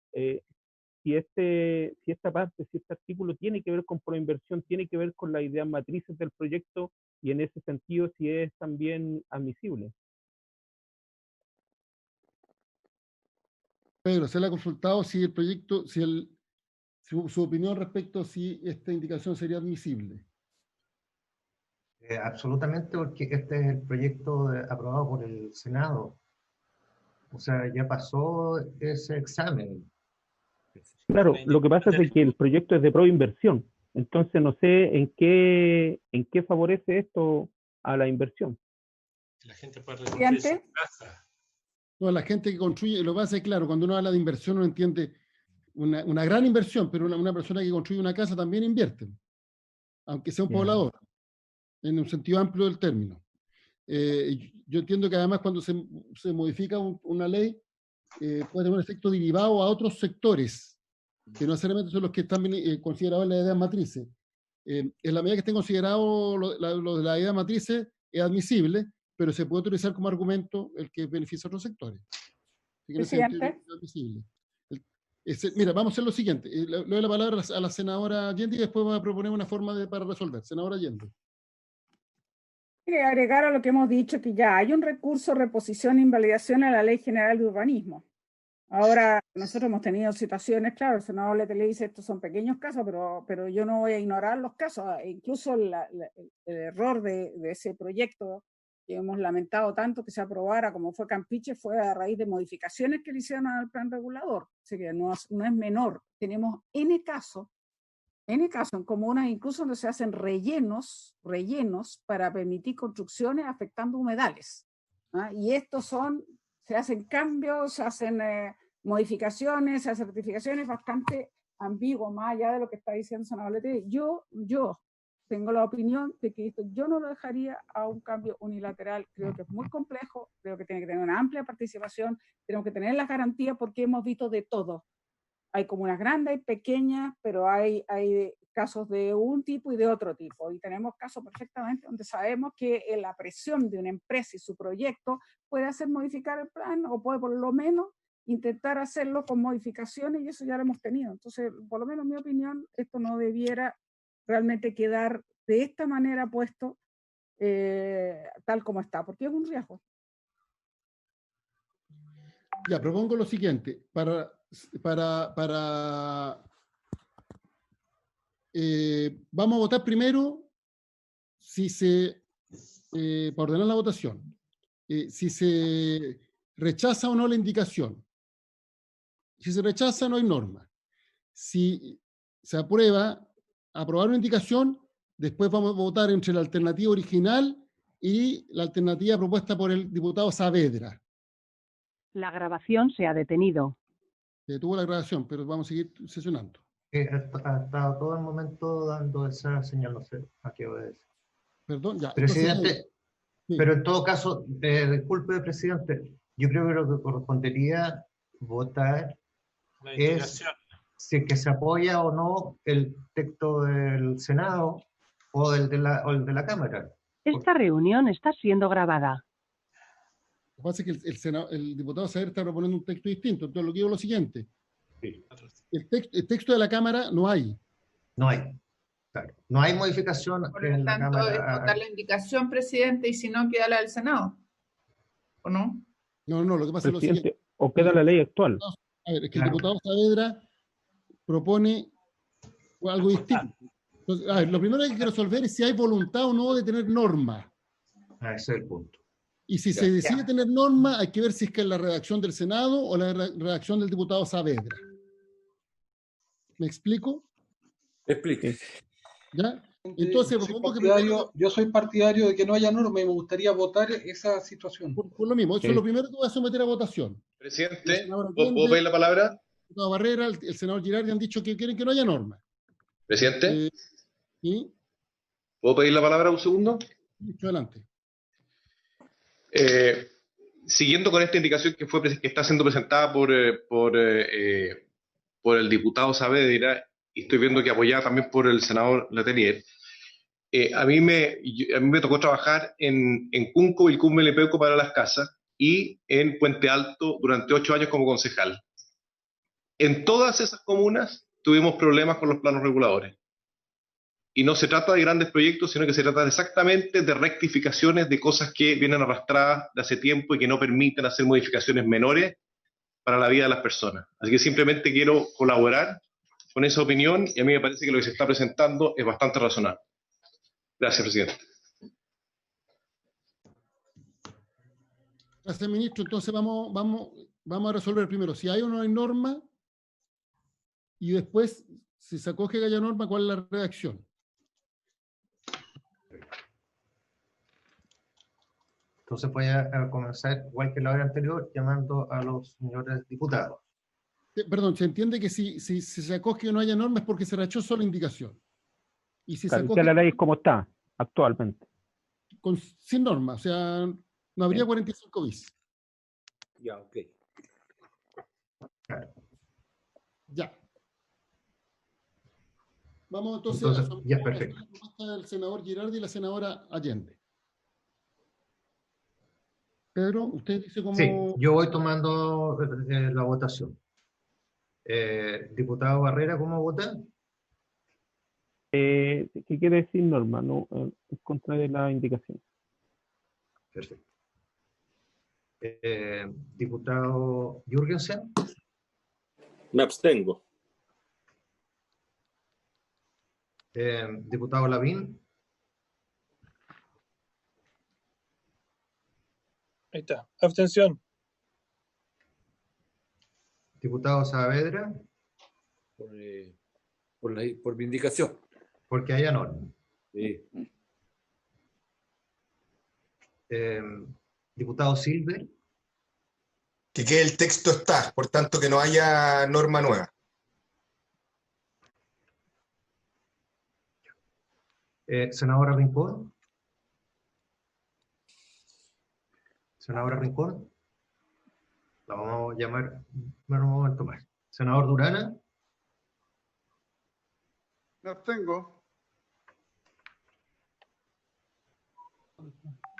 si esta parte, si este artículo tiene que ver con proinversión, tiene que ver con las ideas matrices del proyecto, y en ese sentido si es también admisible. Pedro, se le ha consultado si el proyecto, su opinión respecto a si esta indicación sería admisible. Absolutamente, porque este es el proyecto aprobado por el Senado. O sea, ya pasó ese examen. Claro, lo que pasa es que el proyecto es de proinversión. Entonces no sé en qué favorece esto a la inversión. La gente puede reconstruir su casa. No, la gente que construye, lo que pasa es claro, cuando uno habla de inversión uno entiende una gran inversión, pero una persona que construye una casa también invierte, aunque sea un poblador, en un sentido amplio del término. Yo entiendo que además cuando se modifica una ley puede tener un efecto derivado a otros sectores, que no necesariamente son los que están considerados en las ideas matrices. En la medida que estén considerados lo de las ideas matrices, es admisible, pero se puede utilizar como argumento el que beneficia a otros sectores. Presidente. Mira, vamos a hacer lo siguiente. Le doy la palabra a la senadora Allende y después voy a proponer una forma para resolver. Senadora Allende. Agregar a lo que hemos dicho, que ya hay un recurso de reposición e invalidación a la Ley General de Urbanismo. Ahora, nosotros hemos tenido situaciones, claro, el senador Letelier dice estos son pequeños casos, pero yo no voy a ignorar los casos. Incluso el error de ese proyecto que hemos lamentado tanto que se aprobara como fue Campiche, fue a raíz de modificaciones que le hicieron al plan regulador. Así que no es menor. Tenemos N casos en comunas, incluso donde se hacen rellenos para permitir construcciones afectando humedales. Y estos se hacen cambios, se hacen modificaciones, se hacen certificaciones bastante ambiguos, más allá de lo que está diciendo el senador Letelier. Yo tengo la opinión de que esto yo no lo dejaría a un cambio unilateral. Creo que es muy complejo, creo que tiene que tener una amplia participación, tenemos que tener las garantías porque hemos visto de todo. Hay comunas grandes, hay pequeñas, pero hay casos de un tipo y de otro tipo. Y tenemos casos perfectamente donde sabemos que la presión de una empresa y su proyecto puede hacer modificar el plan o puede por lo menos intentar hacerlo con modificaciones, y eso ya lo hemos tenido. Entonces, por lo menos en mi opinión, esto no debiera realmente quedar de esta manera puesto tal como está, porque es un riesgo. Ya, propongo lo siguiente, vamos a votar primero para ordenar la votación. Si se rechaza o no la indicación. Si se rechaza, no hay norma. Si se aprueba, aprobar una indicación, después vamos a votar entre la alternativa original y la alternativa propuesta por el diputado Saavedra. La grabación se ha detenido. Se detuvo la grabación, pero vamos a seguir sesionando. Ha estado todo el momento dando esa señal, no sé a qué obedece. Perdón, ya. Presidente, Entonces, sí. Pero en todo caso, disculpe, presidente, yo creo que lo que correspondería votar es si es que se apoya o no el texto del Senado o el de la Cámara. Esta reunión está siendo grabada. Lo que pasa es que el diputado Saavedra está proponiendo un texto distinto. Entonces, lo que digo es lo siguiente. Sí. El texto de la Cámara no hay. No hay. Claro. No hay modificación Por lo tanto, es votar la indicación, presidente, y si no, queda la del Senado. ¿O no? No, lo que pasa es lo siguiente. O queda la ley actual. A ver, es que el diputado Saavedra propone algo distinto. Entonces, a ver, lo primero que hay que resolver es si hay voluntad o no de tener norma. Ese es el punto. Y si se decide tener norma, hay que ver si es que es la redacción del Senado o la redacción del diputado Saavedra. ¿Me explico? Explique. ¿Ya? Entonces, yo soy partidario de que no haya norma y me gustaría votar esa situación. Por lo mismo, eso es lo primero que voy a someter a votación. Presidente, ¿puedo pedir la palabra? El diputado Barrera, el senador Girardi han dicho que quieren que no haya norma. Presidente, ¿Sí? ¿puedo pedir la palabra un segundo? Mucho adelante. Siguiendo con esta indicación que está siendo presentada por el diputado Saavedra, y estoy viendo que apoyada también por el senador Letelier, a mí me tocó trabajar en Cunco, Vilcún, Melipeuco para las casas y en Puente Alto durante 8 años como concejal. En todas esas comunas tuvimos problemas con los planos reguladores. Y no se trata de grandes proyectos, sino que se trata exactamente de rectificaciones de cosas que vienen arrastradas de hace tiempo y que no permiten hacer modificaciones menores para la vida de las personas. Así que simplemente quiero colaborar con esa opinión y a mí me parece que lo que se está presentando es bastante razonable. Gracias, presidente. Gracias, ministro. Entonces vamos a resolver primero si hay o no hay norma y después, si se acoge que haya norma, cuál es la redacción. Entonces voy a comenzar, igual que la hora anterior, llamando a los señores diputados. Perdón, se entiende que si se acoge que no haya norma es porque se rechazó la indicación. Y si se acoge, la ley como está actualmente. Sin norma, o sea, no habría 45 bis. Ya, ok. Claro. Ya. Vamos entonces a la propuesta del senador Girardi y la senadora Allende. Pedro, usted dice cómo... Sí, yo voy tomando la votación. Diputado Barrera, ¿cómo vota? ¿Qué quiere decir norma? No, en contra de la indicación. Perfecto. Diputado Jürgensen. Me abstengo. Diputado Lavín. Ahí está. Abstención. Diputado Saavedra. Por mi indicación. Porque haya norma. Sí. Diputado Silver. Que quede el texto está, por tanto que no haya norma nueva. Senadora Rincón. Senadora Rincón. La vamos a llamar en un momento más. Senador Durana. Me abstengo.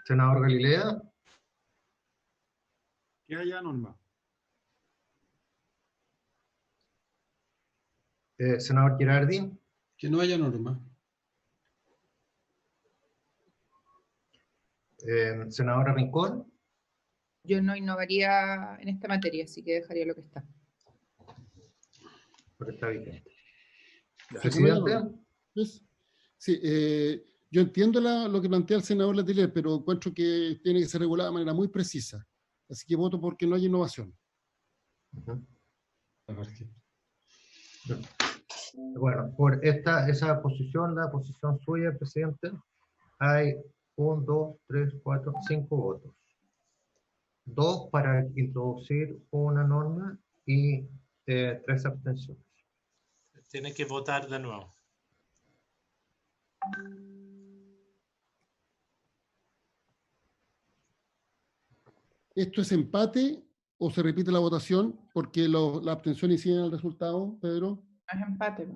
Senador Galilea. Que haya norma. Senador Girardi. Que no haya norma. Senadora Rincón. Yo no innovaría en esta materia, así que dejaría lo que está. Porque está vigente. Presidente. Sí, yo entiendo lo que plantea el senador Letelier, pero encuentro que tiene que ser regulado de manera muy precisa. Así que voto porque no hay innovación. Bueno, por esa posición, la posición suya, presidente, hay 1, 2, 3, 4, 5 votos. 2 para introducir una norma y 3 abstenciones. Tiene que votar de nuevo. ¿Esto es empate o se repite la votación? Porque la abstención incide en el resultado, Pedro. Es empate.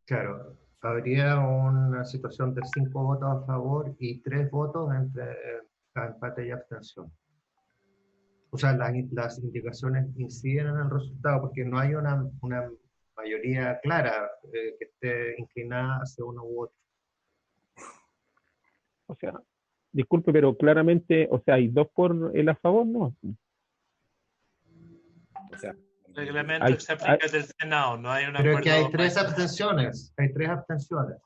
Claro, habría una situación de 5 votos a favor y 3 votos entre empate y abstención. O sea, las indicaciones inciden en el resultado porque no hay una mayoría clara que esté inclinada hacia uno u otro. O sea, disculpe, pero claramente, o sea, hay 2 por el a favor, ¿no? O sea, el reglamento se aplica del Senado, no hay una. Pero es que hay 3 abstenciones, hay 3 abstenciones.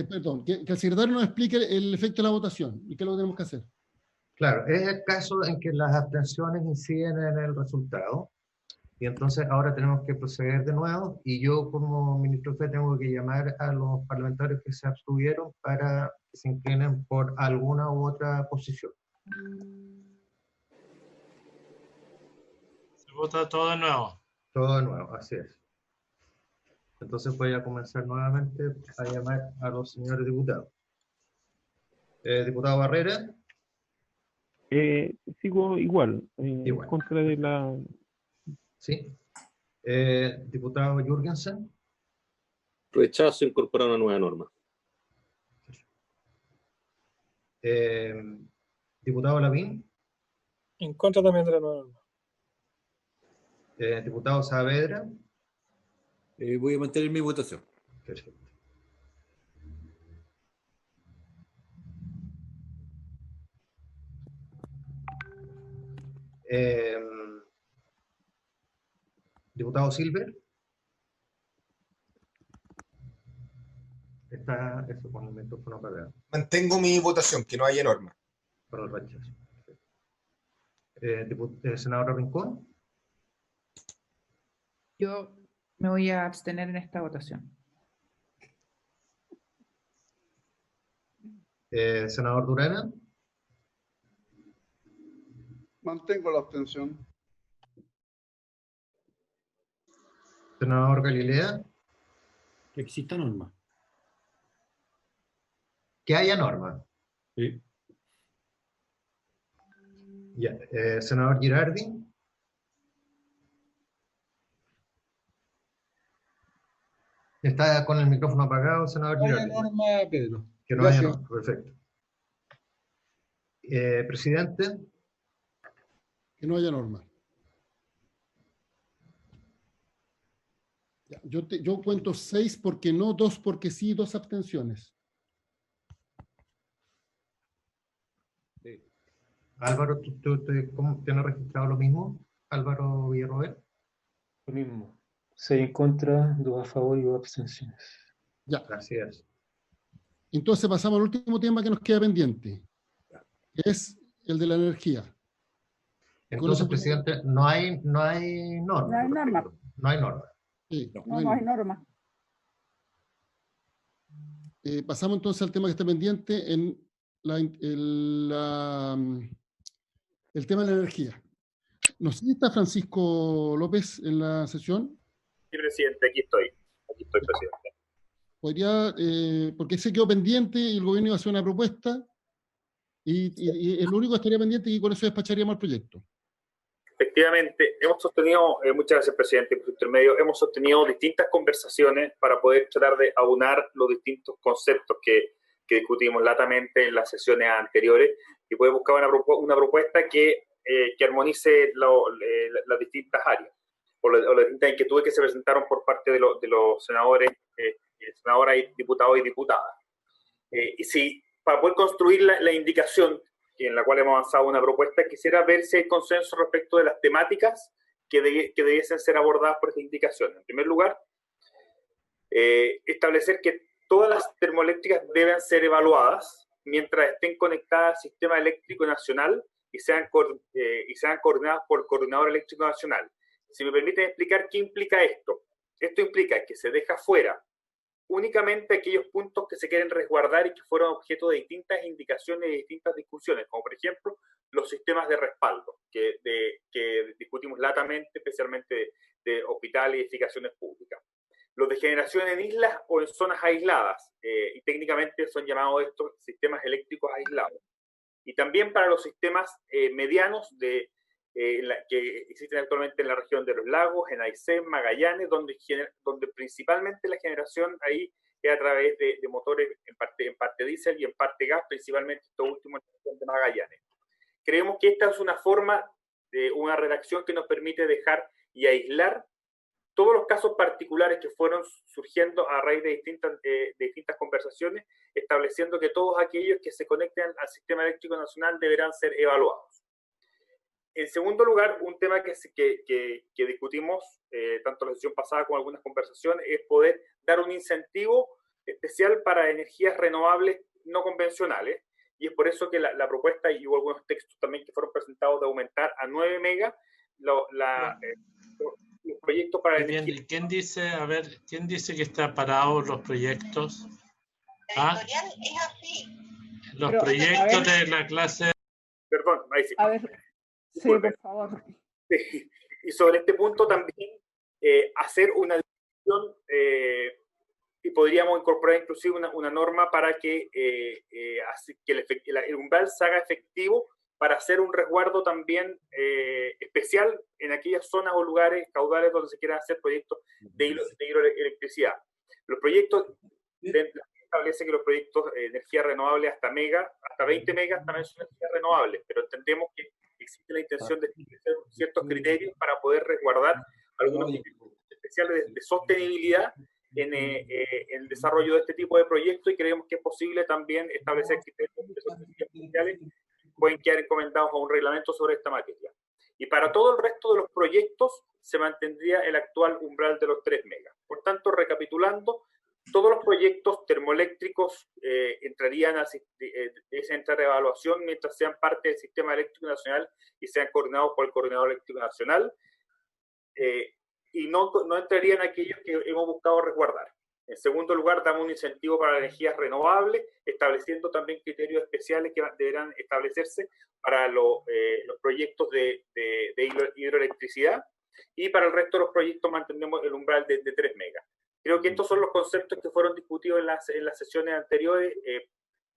Perdón, que el secretario nos explique el efecto de la votación y qué es lo que tenemos que hacer. Claro, es el caso en que las abstenciones inciden en el resultado y entonces ahora tenemos que proceder de nuevo y yo como ministro de Fe tengo que llamar a los parlamentarios que se abstuvieron para que se inclinen por alguna u otra posición. Se vota todo de nuevo. Todo de nuevo, así es. Entonces voy a comenzar nuevamente a llamar a los señores diputados. Diputado Barrera. Sigo igual, en contra de la... Sí. Diputado Jürgensen. Rechazo incorporar una nueva norma. Diputado Lavín. En contra también de la nueva norma. Diputado Saavedra. Voy a mantener mi votación. Perfecto. Diputado Silver. Está eso con el micrófono apagado. Mantengo mi votación, que no haya norma. Para el rechazo. Senador Rincón. Yo me voy a abstener en esta votación. Senador Durana. Mantengo la abstención. Senador Galilea. Que exista norma. Que haya norma. Sí. Ya. Senador Girardi. Está con el micrófono apagado, senador Girardi. No haya norma, Pedro. Que no Gracias. haya norma, perfecto. Presidente. Que no haya norma. Ya, yo cuento 6 porque no, 2 porque sí, 2 abstenciones. Sí. Álvaro, ¿tú tienes registrado lo mismo? Álvaro Villarroel. Lo mismo. 6 en contra, 2 a favor y 2 abstenciones. Ya. Gracias. Entonces pasamos al último tema que nos queda pendiente, que es el de la energía. Entonces, presidente, no hay norma. No hay norma. No hay norma. Sí, No hay norma. Pasamos entonces al tema que está pendiente en el tema de la energía. No sé si está Francisco López en la sesión. Sí, presidente, aquí estoy, presidente. Podría, porque se quedó pendiente y el gobierno iba a hacer una propuesta y es lo único que estaría pendiente y con eso despacharíamos el proyecto. Efectivamente, hemos sostenido, muchas gracias, presidente, por su intermedio, hemos sostenido distintas conversaciones para poder tratar de aunar los distintos conceptos que discutimos latamente en las sesiones anteriores y poder buscar una propuesta que armonice las distintas áreas o las distintas inquietudes que se presentaron por parte de los senadores, senadoras, diputados y diputadas. Y si para poder construir la indicación en la cual hemos avanzado una propuesta, quisiera ver si hay consenso respecto de las temáticas que debiesen ser abordadas por esta indicación. En primer lugar, establecer que todas las termoeléctricas deben ser evaluadas mientras estén conectadas al sistema eléctrico nacional y sean coordinadas por el Coordinador Eléctrico Nacional. Si me permiten explicar qué implica esto. Esto implica que se deja fuera únicamente aquellos puntos que se quieren resguardar y que fueron objeto de distintas indicaciones y distintas discusiones, como por ejemplo los sistemas de respaldo que discutimos latamente, especialmente de hospitales y edificaciones públicas. Los de generación en islas o en zonas aisladas, y técnicamente son llamados estos sistemas eléctricos aislados. Y también para los sistemas medianos que existen actualmente en la región de los lagos, en Aysén, Magallanes, donde principalmente la generación ahí es a través de motores en parte diésel y en parte gas, principalmente esto último en la región de Magallanes. Creemos que esta es una forma de una redacción que nos permite dejar y aislar todos los casos particulares que fueron surgiendo a raíz de distintas conversaciones, estableciendo que todos aquellos que se conecten al Sistema Eléctrico Nacional deberán ser evaluados. En segundo lugar, un tema que discutimos tanto en la sesión pasada como en algunas conversaciones es poder dar un incentivo especial para energías renovables no convencionales, y es por eso que la propuesta, y hubo algunos textos también que fueron presentados, de aumentar a 9 megas los proyectos para energía. ¿Quién dice que está parados los proyectos? ¿Ah? Los proyectos de la clase... Perdón, ahí sí. A ver, sí, por favor. Y sobre este punto también hacer una discusión y podríamos incorporar inclusive una norma para que el umbral se haga efectivo para hacer un resguardo también especial en aquellas zonas o lugares caudales donde se quieran hacer proyectos de hidroelectricidad. Los proyectos, establece que los proyectos de energía renovable hasta 20 megas también son energías renovables, pero entendemos que existe la intención de establecer ciertos criterios para poder resguardar algunos criterios especiales de sostenibilidad en el desarrollo de este tipo de proyectos, y creemos que es posible también establecer criterios de sostenibilidad especiales que pueden quedar encomendados a un reglamento sobre esta materia. Y para todo el resto de los proyectos se mantendría el actual umbral de los 3 megas. Por tanto, recapitulando, todos los proyectos termoeléctricos entrarían a esa evaluación mientras sean parte del Sistema Eléctrico Nacional y sean coordinados por el Coordinador Eléctrico Nacional, y no entrarían aquellos que hemos buscado resguardar. En segundo lugar, damos un incentivo para las energías renovables, estableciendo también criterios especiales que deberán establecerse para los proyectos de hidroelectricidad, y para el resto de los proyectos mantenemos el umbral de 3 megas. Creo que estos son los conceptos que fueron discutidos en las sesiones anteriores.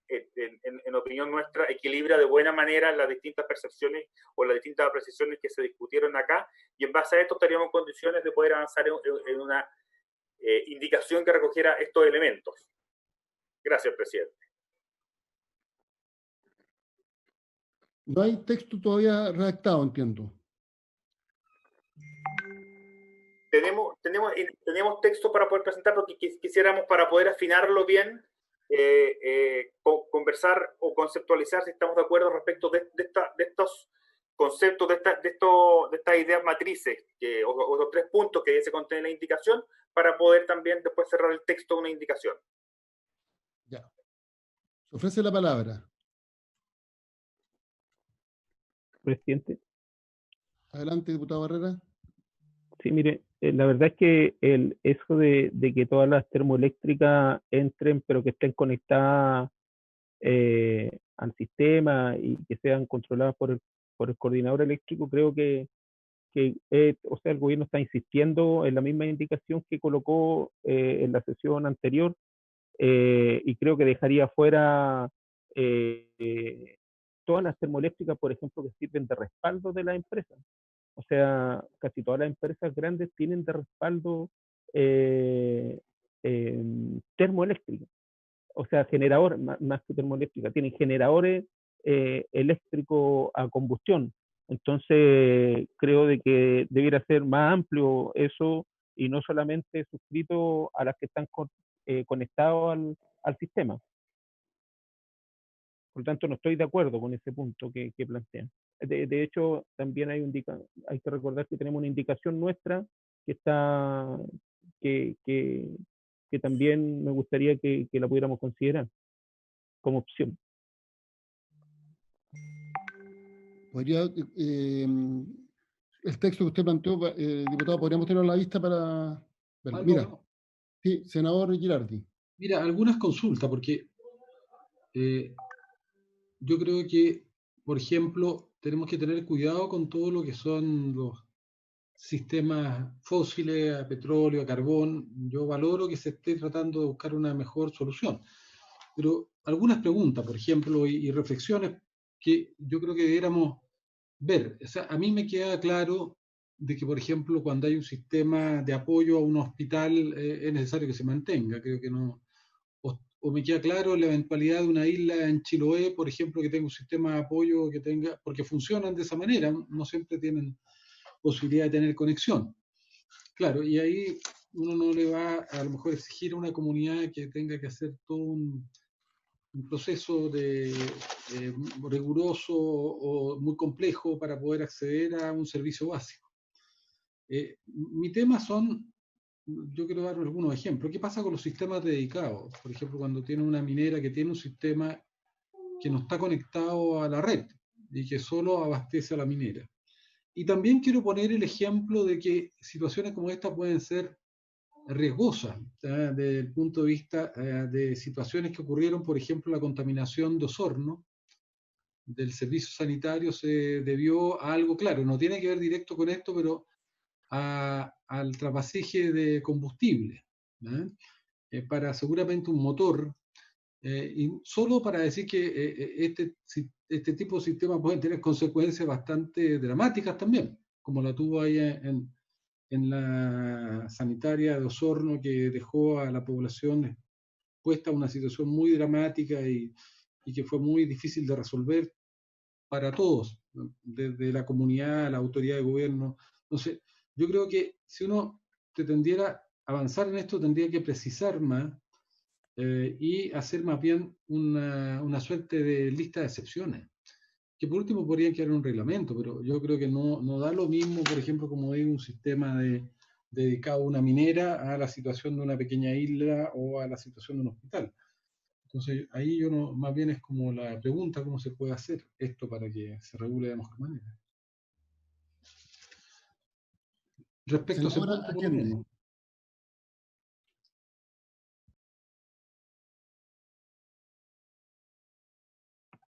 En opinión nuestra, equilibra de buena manera las distintas percepciones o las distintas apreciaciones que se discutieron acá, y en base a esto estaríamos en condiciones de poder avanzar en una indicación que recogiera estos elementos. Gracias, presidente. No hay texto todavía redactado, entiendo. Tenemos texto para poder presentar, porque quisiéramos, para poder afinarlo bien, conversar o conceptualizar si estamos de acuerdo respecto de estos conceptos, de estas ideas matrices, o los 3 puntos que se contienen en la indicación, para poder también después cerrar el texto de una indicación. Ya. Se ofrece la palabra. Presidente. Adelante, diputado Barrera. Sí, mire, la verdad es que eso de que todas las termoeléctricas entren, pero que estén conectadas al sistema y que sean controladas por el coordinador eléctrico, creo que o sea, el gobierno está insistiendo en la misma indicación que colocó en la sesión anterior, y creo que dejaría fuera todas las termoeléctricas, por ejemplo, que sirven de respaldo de las empresas. O sea, casi todas las empresas grandes tienen de respaldo termoeléctricas. O sea, generadores, más que termoeléctricas, tienen generadores eléctricos a combustión. Entonces, creo de que debiera ser más amplio eso, y no solamente suscrito a las que están conectados al sistema. Por lo tanto, no estoy de acuerdo con ese punto que plantean. De hecho, también hay que recordar que tenemos una indicación nuestra que está que también me gustaría que la pudiéramos considerar como opción. podría, el texto que usted planteó, diputado, podríamos tenerlo a la vista para verlo. Mira, sí, senador Girardi. Mira, algunas consultas, porque yo creo que, por ejemplo, tenemos que tener cuidado con todo lo que son los sistemas fósiles, a petróleo, a carbón. Yo valoro que se esté tratando de buscar una mejor solución. Pero algunas preguntas, por ejemplo, y reflexiones que yo creo que debiéramos ver. O sea, a mí me queda claro de que, por ejemplo, cuando hay un sistema de apoyo a un hospital, es necesario que se mantenga. Creo que no. O me queda claro la eventualidad de una isla en Chiloé, por ejemplo, que tenga un sistema de apoyo que tenga, porque funcionan de esa manera, no siempre tienen posibilidad de tener conexión. Claro, y ahí uno no le va a lo mejor exigir a una comunidad que tenga que hacer todo un proceso riguroso o muy complejo para poder acceder a un servicio básico. Mi tema son, yo quiero dar algunos ejemplos. ¿Qué pasa con los sistemas dedicados? Por ejemplo, cuando tiene una minera que tiene un sistema que no está conectado a la red y que solo abastece a la minera. Y también quiero poner el ejemplo de que situaciones como esta pueden ser riesgosas, desde el punto de vista de situaciones que ocurrieron, por ejemplo, la contaminación de Osorno, del servicio sanitario se debió a algo, claro, no tiene que ver directo con esto, pero al trapasiege de combustible, para seguramente un motor, y solo para decir que este tipo de sistemas pueden tener consecuencias bastante dramáticas también, como la tuvo ahí en la sanitaria de Osorno, que dejó a la población puesta en una situación muy dramática y que fue muy difícil de resolver para todos, desde la comunidad, la autoridad de gobierno. Entonces, yo creo que si uno pretendiera avanzar en esto, tendría que precisar más y hacer más bien una suerte de lista de excepciones, que por último podrían quedar en un reglamento, pero yo creo que no da lo mismo, por ejemplo, como hay un sistema dedicado a una minera, a la situación de una pequeña isla o a la situación de un hospital. Entonces, ahí yo no, más bien es como la pregunta, ¿cómo se puede hacer esto para que se regule de la mejor manera? Respecto a ese punto, por lo menos.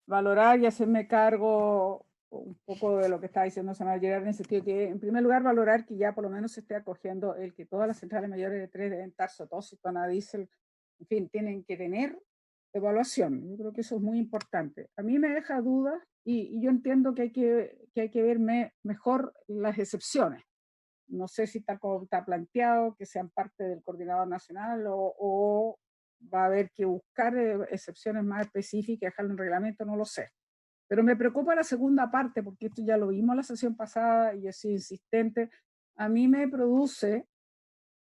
Valorar y hacerme cargo un poco de lo que está diciendo senador Gerard, en el sentido que, en primer lugar, valorar que ya por lo menos se esté acogiendo el que todas las centrales mayores de 3 deben estar sotóxico, diésel, en fin, tienen que tener evaluación. Yo creo que eso es muy importante. A mí me deja dudas y yo entiendo que hay que ver mejor las excepciones. No sé si tal como está planteado, que sean parte del coordinador nacional o va a haber que buscar excepciones más específicas, dejarlo en reglamento, no lo sé. Pero me preocupa la segunda parte, porque esto ya lo vimos la sesión pasada y yo soy insistente. A mí me produce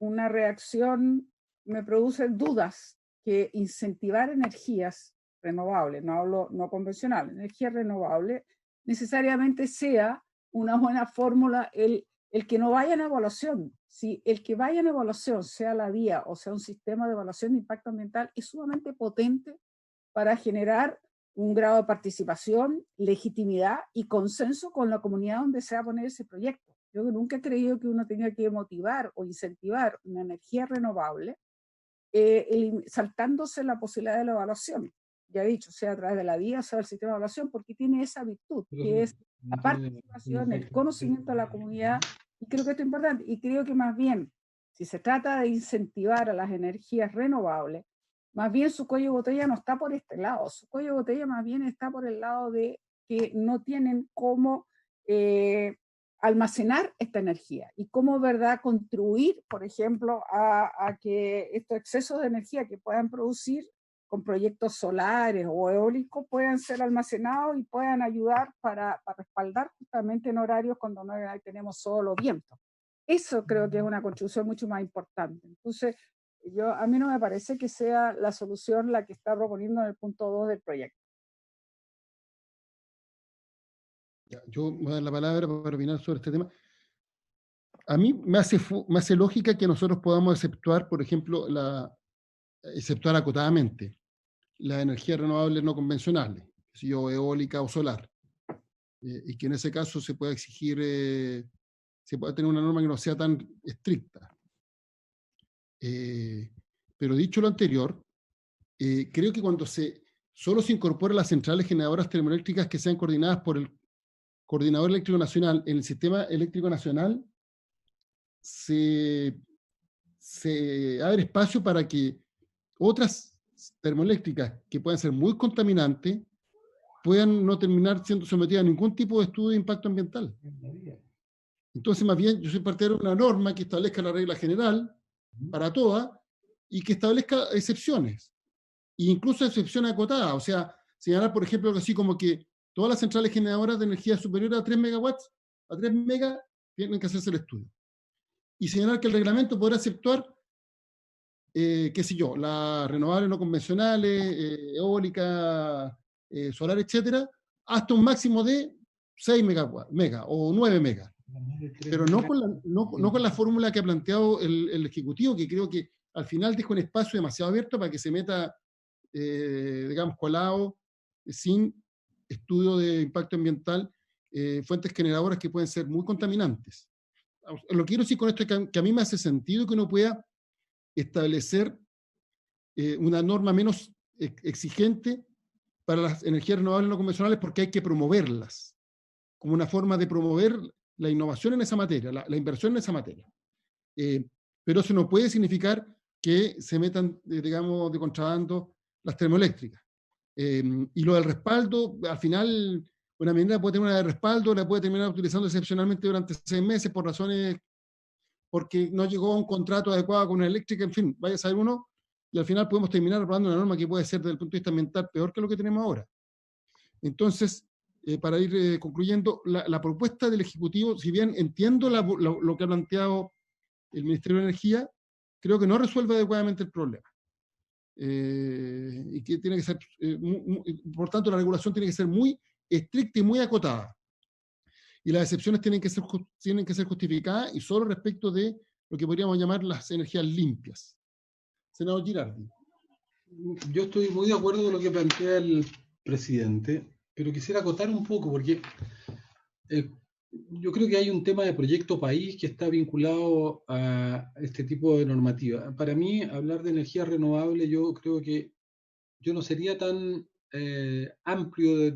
una reacción, me produce dudas que incentivar energías renovables, no hablo no convencional, energías renovables, necesariamente sea una buena fórmula el que no vaya en evaluación. Si el que vaya en evaluación, sea la vía o sea un sistema de evaluación de impacto ambiental, es sumamente potente para generar un grado de participación, legitimidad y consenso con la comunidad donde se va a poner ese proyecto. Yo nunca he creído que uno tenga que motivar o incentivar una energía renovable saltándose la posibilidad de la evaluación. Ya he dicho, sea a través de la vía, sea el sistema de evaluación, porque tiene esa virtud, que es la participación, el conocimiento de la comunidad, y creo que esto es importante, y creo que más bien, si se trata de incentivar a las energías renovables, más bien su cuello de botella no está por este lado, su cuello de botella más bien está por el lado de que no tienen cómo almacenar esta energía y cómo, ¿verdad?, contribuir, por ejemplo, a que estos excesos de energía que puedan producir con proyectos solares o eólicos puedan ser almacenados y puedan ayudar para respaldar justamente en horarios cuando no tenemos solo viento. Eso creo que es una construcción mucho más importante. Entonces, a mí no me parece que sea la solución la que está proponiendo en el punto 2 del proyecto. Yo voy a dar la palabra para opinar sobre este tema. A mí me hace lógica que nosotros podamos exceptuar, por ejemplo, exceptuar acotadamente las energías renovables no convencionales, si yo eólica o solar. y que en ese caso se pueda exigir, se pueda tener una norma que no sea tan estricta. Pero dicho lo anterior, creo que cuando solo se incorporan las centrales generadoras termoeléctricas que sean coordinadas por el Coordinador Eléctrico Nacional en el Sistema Eléctrico Nacional, se abre espacio para que otras termoeléctricas que puedan ser muy contaminantes puedan no terminar siendo sometidas a ningún tipo de estudio de impacto ambiental. Entonces, más bien, yo soy partidario de una norma que establezca la regla general para todas y que establezca excepciones, e incluso excepciones acotadas. O sea, señalar, por ejemplo, algo así como que todas las centrales generadoras de energía superior a 3 megawatts, a 3 megas, tienen que hacerse el estudio. Y señalar que el reglamento podrá aceptar, qué sé yo, las renovables no convencionales, eólica, solar, etcétera, hasta un máximo de 6 mega o 9 megas. Pero no con la fórmula que ha planteado el Ejecutivo, que creo que al final deja un espacio demasiado abierto para que se meta, digamos, colado, sin estudio de impacto ambiental, fuentes generadoras que pueden ser muy contaminantes. Lo que quiero decir con esto es que a mí me hace sentido que uno pueda establecer una norma menos exigente para las energías renovables no convencionales, porque hay que promoverlas como una forma de promover la innovación en esa materia, la inversión en esa materia. Pero eso no puede significar que se metan, digamos, de contrabando las termoeléctricas. Y lo del respaldo, al final, una minera puede tener una de respaldo, la puede terminar utilizando excepcionalmente durante 6 meses por razones, porque no llegó a un contrato adecuado con una eléctrica, en fin, vaya a saber uno, y al final podemos terminar aprobando una norma que puede ser desde el punto de vista ambiental peor que lo que tenemos ahora. Entonces, para ir concluyendo, la propuesta del Ejecutivo, si bien entiendo lo que ha planteado el Ministerio de Energía, creo que no resuelve adecuadamente el problema. Y que tiene que ser, por tanto, la regulación tiene que ser muy estricta y muy acotada. Y las excepciones tienen que ser justificadas y solo respecto de lo que podríamos llamar las energías limpias. Senador Girardi. Yo estoy muy de acuerdo con lo que plantea el presidente, pero quisiera acotar un poco, porque yo creo que hay un tema de proyecto país que está vinculado a este tipo de normativa. Para mí, hablar de energía renovable, yo creo que yo no sería tan amplio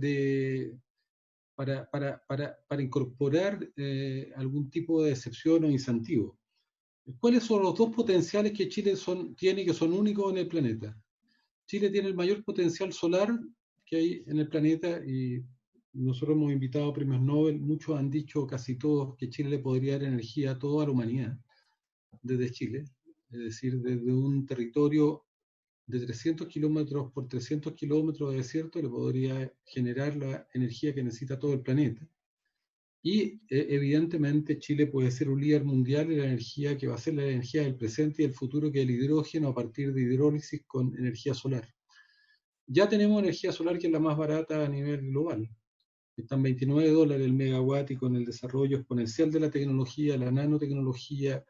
para incorporar algún tipo de excepción o incentivo. ¿Cuáles son los dos potenciales que Chile tiene que son únicos en el planeta? Chile tiene el mayor potencial solar que hay en el planeta y nosotros hemos invitado a premios Nobel. Muchos han dicho, casi todos, que Chile le podría dar energía a toda la humanidad desde Chile. Es decir, desde un territorio de 300 kilómetros por 300 kilómetros de desierto le podría generar la energía que necesita todo el planeta. Y evidentemente Chile puede ser un líder mundial en la energía que va a ser la energía del presente y del futuro, que es el hidrógeno a partir de hidrólisis con energía solar. Ya tenemos energía solar que es la más barata a nivel global. Están $29 el megawatt, y con el desarrollo exponencial de la tecnología, la nanotecnología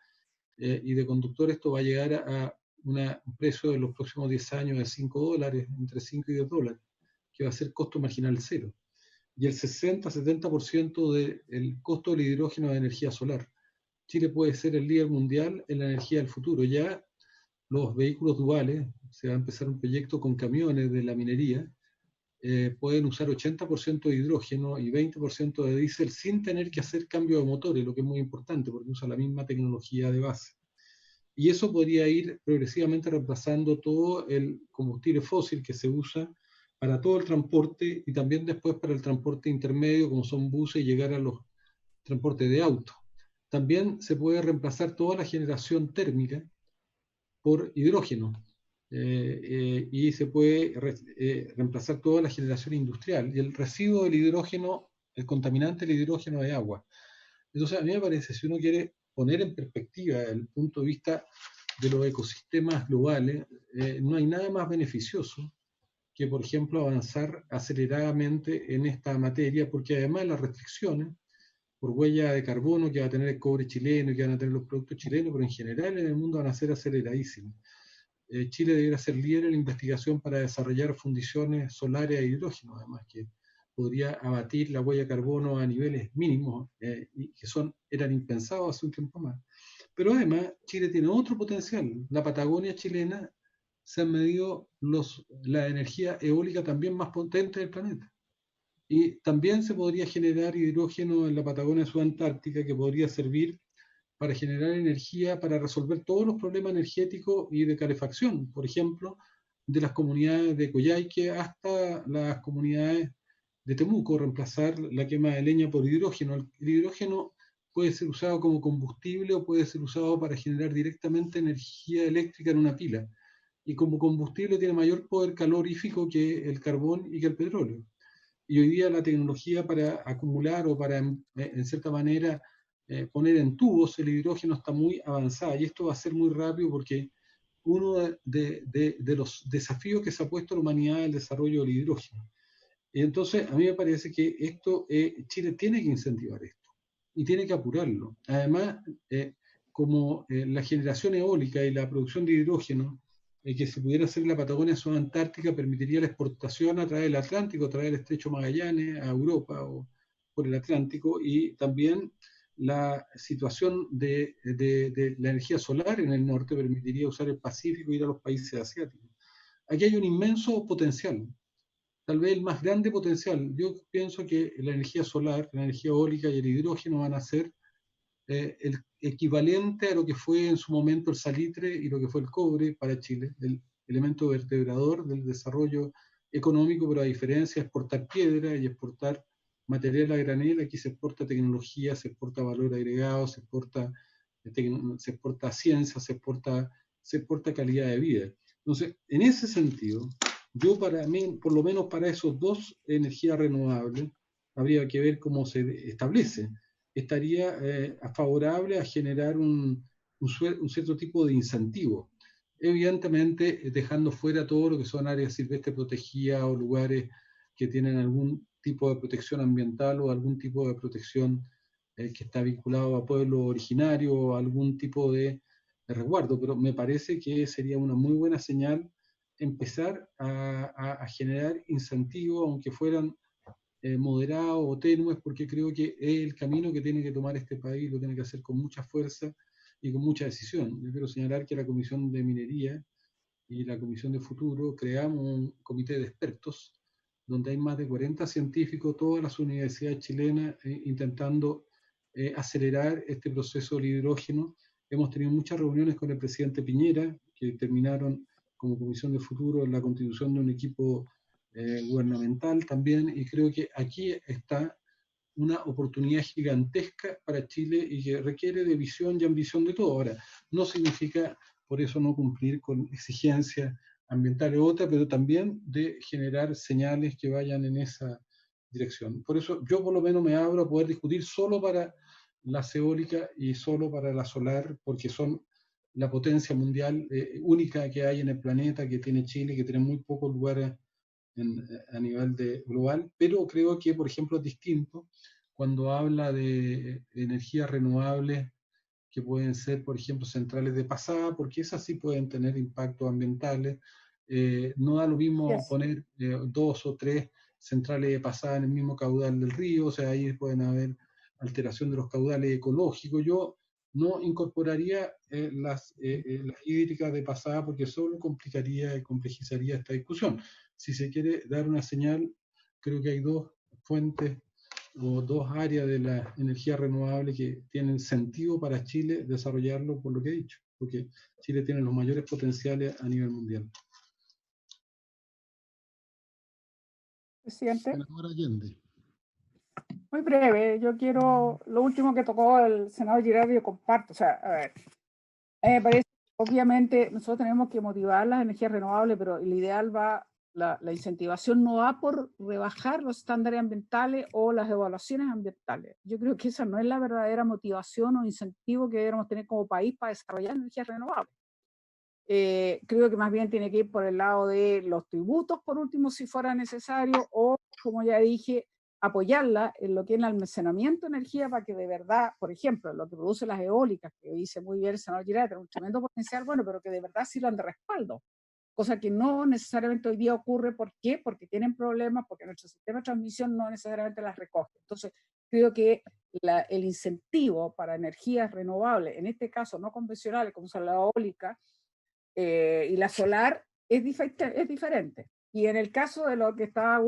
y de conductores, esto va a llegar a un precio de los próximos 10 años de $5, entre 5 y $10, que va a ser costo marginal cero. Y el 60-70% del costo del hidrógeno de energía solar. Chile puede ser el líder mundial en la energía del futuro. Ya los vehículos duales, se va a empezar un proyecto con camiones de la minería, pueden usar 80% de hidrógeno y 20% de diésel sin tener que hacer cambio de motores, lo que es muy importante porque usa la misma tecnología de base. Y eso podría ir progresivamente reemplazando todo el combustible fósil que se usa para todo el transporte y también después para el transporte intermedio, como son buses, y llegar a los transportes de autos. También se puede reemplazar toda la generación térmica por hidrógeno y se puede reemplazar toda la generación industrial. Y el residuo del hidrógeno, el contaminante del hidrógeno de agua. Entonces, a mí me parece, si uno quiere poner en perspectiva el punto de vista de los ecosistemas globales, no hay nada más beneficioso que, por ejemplo, avanzar aceleradamente en esta materia, porque además las restricciones por huella de carbono que va a tener el cobre chileno y que van a tener los productos chilenos, pero en general en el mundo van a ser aceleradísimas. Chile debería ser líder en la investigación para desarrollar fundiciones solares e hidrógeno, además, que podría abatir la huella de carbono a niveles mínimos y que eran impensados hace un tiempo más. Pero además, Chile tiene otro potencial. La Patagonia chilena se han medido la energía eólica también más potente del planeta. Y también se podría generar hidrógeno en la Patagonia subantártica que podría servir para generar energía para resolver todos los problemas energéticos y de calefacción, por ejemplo, de las comunidades de Coyhaique hasta las comunidades de Temuco, reemplazar la quema de leña por hidrógeno. El hidrógeno puede ser usado como combustible o puede ser usado para generar directamente energía eléctrica en una pila. Y como combustible tiene mayor poder calorífico que el carbón y que el petróleo. Y hoy día la tecnología para acumular o para, en cierta manera, poner en tubos el hidrógeno está muy avanzada. Y esto va a ser muy rápido porque uno de los desafíos que se ha puesto la humanidad es el desarrollo del hidrógeno. Y entonces, a mí me parece que esto, Chile tiene que incentivar esto y tiene que apurarlo. Además, como la generación eólica y la producción de hidrógeno que se pudiera hacer en la Patagonia subantártica permitiría la exportación a través del Atlántico, a través del Estrecho Magallanes, a Europa o por el Atlántico, y también la situación de la energía solar en el norte permitiría usar el Pacífico e ir a los países asiáticos. Aquí hay un inmenso potencial, tal vez el más grande potencial. Yo pienso que la energía solar, la energía eólica y el hidrógeno van a ser el equivalente a lo que fue en su momento el salitre y lo que fue el cobre para Chile, el elemento vertebrador del desarrollo económico, pero a diferencia de exportar piedra y exportar material a granel, aquí se exporta tecnología, se exporta valor agregado, se exporta ciencia, se exporta calidad de vida. Entonces, en ese sentido, yo para mí, por lo menos para esos dos energías renovables, habría que ver cómo se establece. Estaría favorable a generar un cierto tipo de incentivo. Evidentemente, dejando fuera todo lo que son áreas silvestres protegidas o lugares que tienen algún tipo de protección ambiental o algún tipo de protección que está vinculado a pueblos originarios o algún tipo de resguardo. Pero me parece que sería una muy buena señal empezar a generar incentivos, aunque fueran moderados o tenues, porque creo que es el camino que tiene que tomar este país, lo tiene que hacer con mucha fuerza y con mucha decisión. Yo quiero señalar que la Comisión de Minería y la Comisión de Futuro creamos un comité de expertos donde hay más de 40 científicos, todas las universidades chilenas intentando acelerar este proceso del hidrógeno. Hemos tenido muchas reuniones con el presidente Piñera, que terminaron como Comisión de Futuro en la constitución de un equipo gubernamental también, y creo que aquí está una oportunidad gigantesca para Chile y que requiere de visión y ambición de todo. Ahora, no significa por eso no cumplir con exigencias ambientales u otras, pero también de generar señales que vayan en esa dirección. Por eso yo por lo menos me abro a poder discutir solo para la eólica y solo para la solar, porque son la potencia mundial única que hay en el planeta, que tiene Chile, que tiene muy pocos lugares a nivel global, pero creo que, por ejemplo, es distinto cuando habla de energías renovables que pueden ser, por ejemplo, centrales de pasada, porque esas sí pueden tener impactos ambientales. No da lo mismo poner 2 o 3 centrales de pasada en el mismo caudal del río, o sea, ahí pueden haber alteración de los caudales ecológicos. Yo no incorporaría las hídricas de pasada porque solo complicaría y complejizaría esta discusión. Si se quiere dar una señal, creo que hay dos fuentes o dos áreas de la energía renovable que tienen sentido para Chile desarrollarlo, por lo que he dicho, porque Chile tiene los mayores potenciales a nivel mundial. Presidente. Muy breve, yo quiero, lo último que tocó el senador Girardi, yo comparto, o sea, a ver, me parece, obviamente, nosotros tenemos que motivar las energías renovables, pero el ideal va, la incentivación no va por rebajar los estándares ambientales o las evaluaciones ambientales. Yo creo que esa no es la verdadera motivación o incentivo que deberíamos tener como país para desarrollar energías renovables. Creo que más bien tiene que ir por el lado de los tributos, por último, si fuera necesario, o, como ya dije, apoyarla en lo que es el almacenamiento de energía para que de verdad, por ejemplo, lo que produce las eólicas, que dice muy bien el senador Girardi, tiene un tremendo potencial, bueno, pero que de verdad sirvan de respaldo. cosa que no necesariamente hoy día ocurre. ¿Por qué? Porque tienen problemas, porque nuestro sistema de transmisión no necesariamente las recoge. Entonces, creo que el incentivo para energías renovables, en este caso no convencionales, como son la eólica y la solar, es diferente. Y en el caso de lo que estaba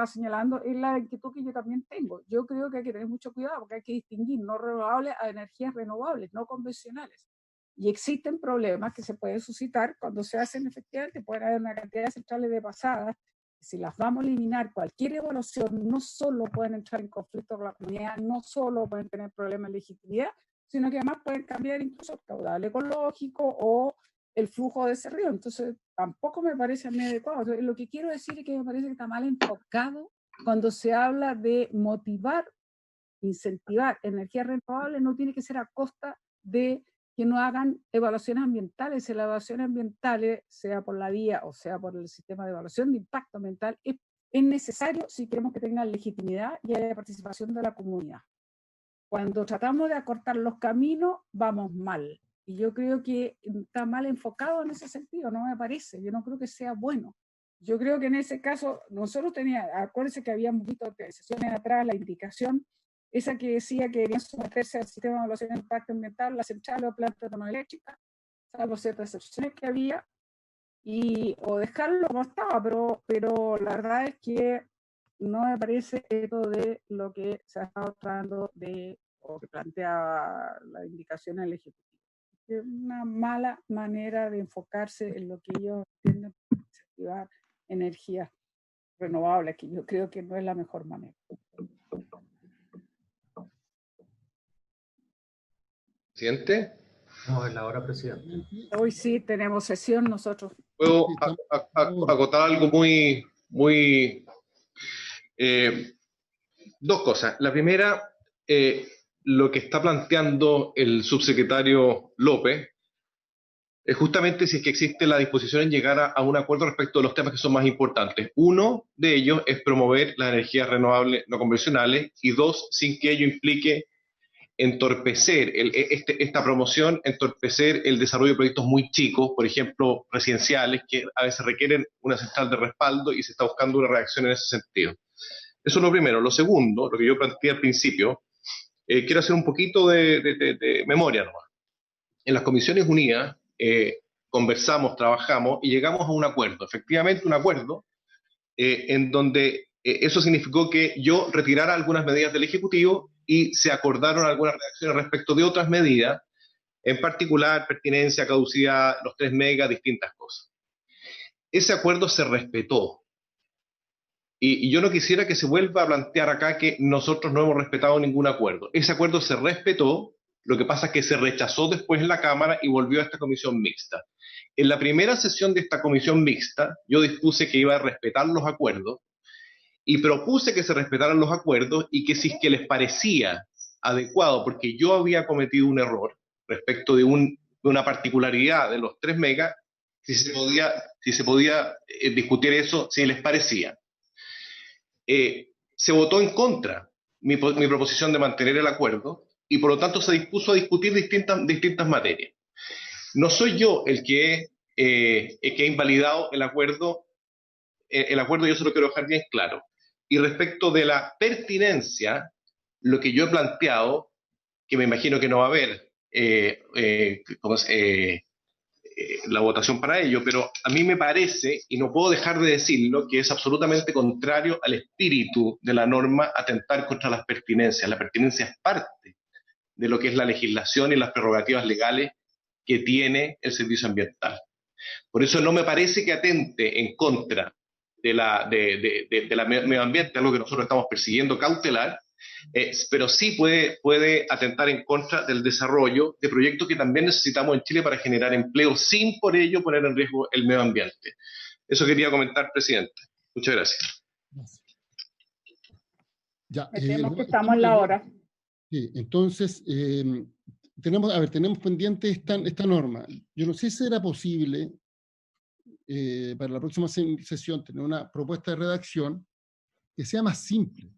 señalando, es la inquietud que yo también tengo. Yo creo que hay que tener mucho cuidado porque hay que distinguir no renovables a energías renovables, no convencionales. Y existen problemas que se pueden suscitar cuando se hacen efectivamente. Pueden haber una cantidad de centrales de pasadas. Si las vamos a eliminar, cualquier evaluación, no solo pueden entrar en conflicto con la comunidad, no solo pueden tener problemas de legitimidad, sino que además pueden cambiar incluso el caudal ecológico o el flujo de ese río. Entonces, tampoco me parece a mí adecuado. Entonces, lo que quiero decir es que me parece que está mal enfocado cuando se habla de motivar, incentivar energías renovables. No tiene que ser a costa de que no hagan evaluaciones ambientales. Si las evaluaciones ambientales, sea por la vía o sea por el sistema de evaluación de impacto ambiental, es necesario si queremos que tengan legitimidad y haya participación de la comunidad. Cuando tratamos de acortar los caminos, vamos mal. Y yo creo que está mal enfocado en ese sentido, no me parece. Yo no creo que sea bueno. Yo creo que en ese caso, nosotros acuérdense que habíamos visto sesiones atrás la indicación, esa que decía que debían someterse al sistema de evaluación de impacto ambiental, la central o planta termoeléctrica, salvo ciertas excepciones que había, o dejarlo como estaba, pero la verdad es que no me parece esto de lo que se ha estado tratando o que plantea la indicación del Ejecutivo. Es una mala manera de enfocarse en lo que ellos entienden por incentivar energías renovables, que yo creo que no es la mejor manera. ¿Presidente? No, es la hora, presidente. Hoy sí tenemos sesión nosotros. Puedo acotar algo muy dos cosas. La primera, lo que está planteando el subsecretario López es justamente si es que existe la disposición en llegar a un acuerdo respecto de los temas que son más importantes. Uno de ellos es promover las energías renovables no convencionales, y dos, sin que ello implique entorpecer esta promoción, entorpecer el desarrollo de proyectos muy chicos, por ejemplo, residenciales, que a veces requieren una central de respaldo y se está buscando una reacción en ese sentido. Eso es lo primero. Lo segundo, lo que yo planteé al principio, quiero hacer un poquito de memoria nomás. En las Comisiones Unidas conversamos, trabajamos y llegamos a un acuerdo, efectivamente un acuerdo, en donde eso significó que yo retirara algunas medidas del Ejecutivo y se acordaron algunas reacciones respecto de otras medidas, en particular pertinencia, caducidad, los 3 megas, distintas cosas. Ese acuerdo se respetó. Y yo no quisiera que se vuelva a plantear acá que nosotros no hemos respetado ningún acuerdo. Ese acuerdo se respetó, lo que pasa es que se rechazó después en la Cámara y volvió a esta comisión mixta. En la primera sesión de esta comisión mixta, yo dispuse que iba a respetar los acuerdos y propuse que se respetaran los acuerdos y que si es que les parecía adecuado, porque yo había cometido un error respecto de una particularidad de los 3 megas, si se podía discutir eso, si les parecía. Se votó en contra mi proposición de mantener el acuerdo y por lo tanto se dispuso a discutir distintas materias. No soy yo el que ha invalidado el acuerdo. El acuerdo yo se lo quiero dejar bien claro. Y respecto de la pertinencia, lo que yo he planteado, que me imagino que no va a haber la votación para ello, pero a mí me parece, y no puedo dejar de decirlo, que es absolutamente contrario al espíritu de la norma atentar contra las pertinencias. La pertinencia es parte de lo que es la legislación y las prerrogativas legales que tiene el servicio ambiental. Por eso no me parece que atente en contra de la medio ambiente, algo que nosotros estamos persiguiendo cautelar, pero sí puede atentar en contra del desarrollo de proyectos que también necesitamos en Chile para generar empleo, sin por ello poner en riesgo el medio ambiente. Eso quería comentar, presidente. Muchas gracias. Ya, que estamos en la hora. Sí, entonces, tenemos pendiente esta norma. Yo no sé si será posible para la próxima sesión tener una propuesta de redacción que sea más simple.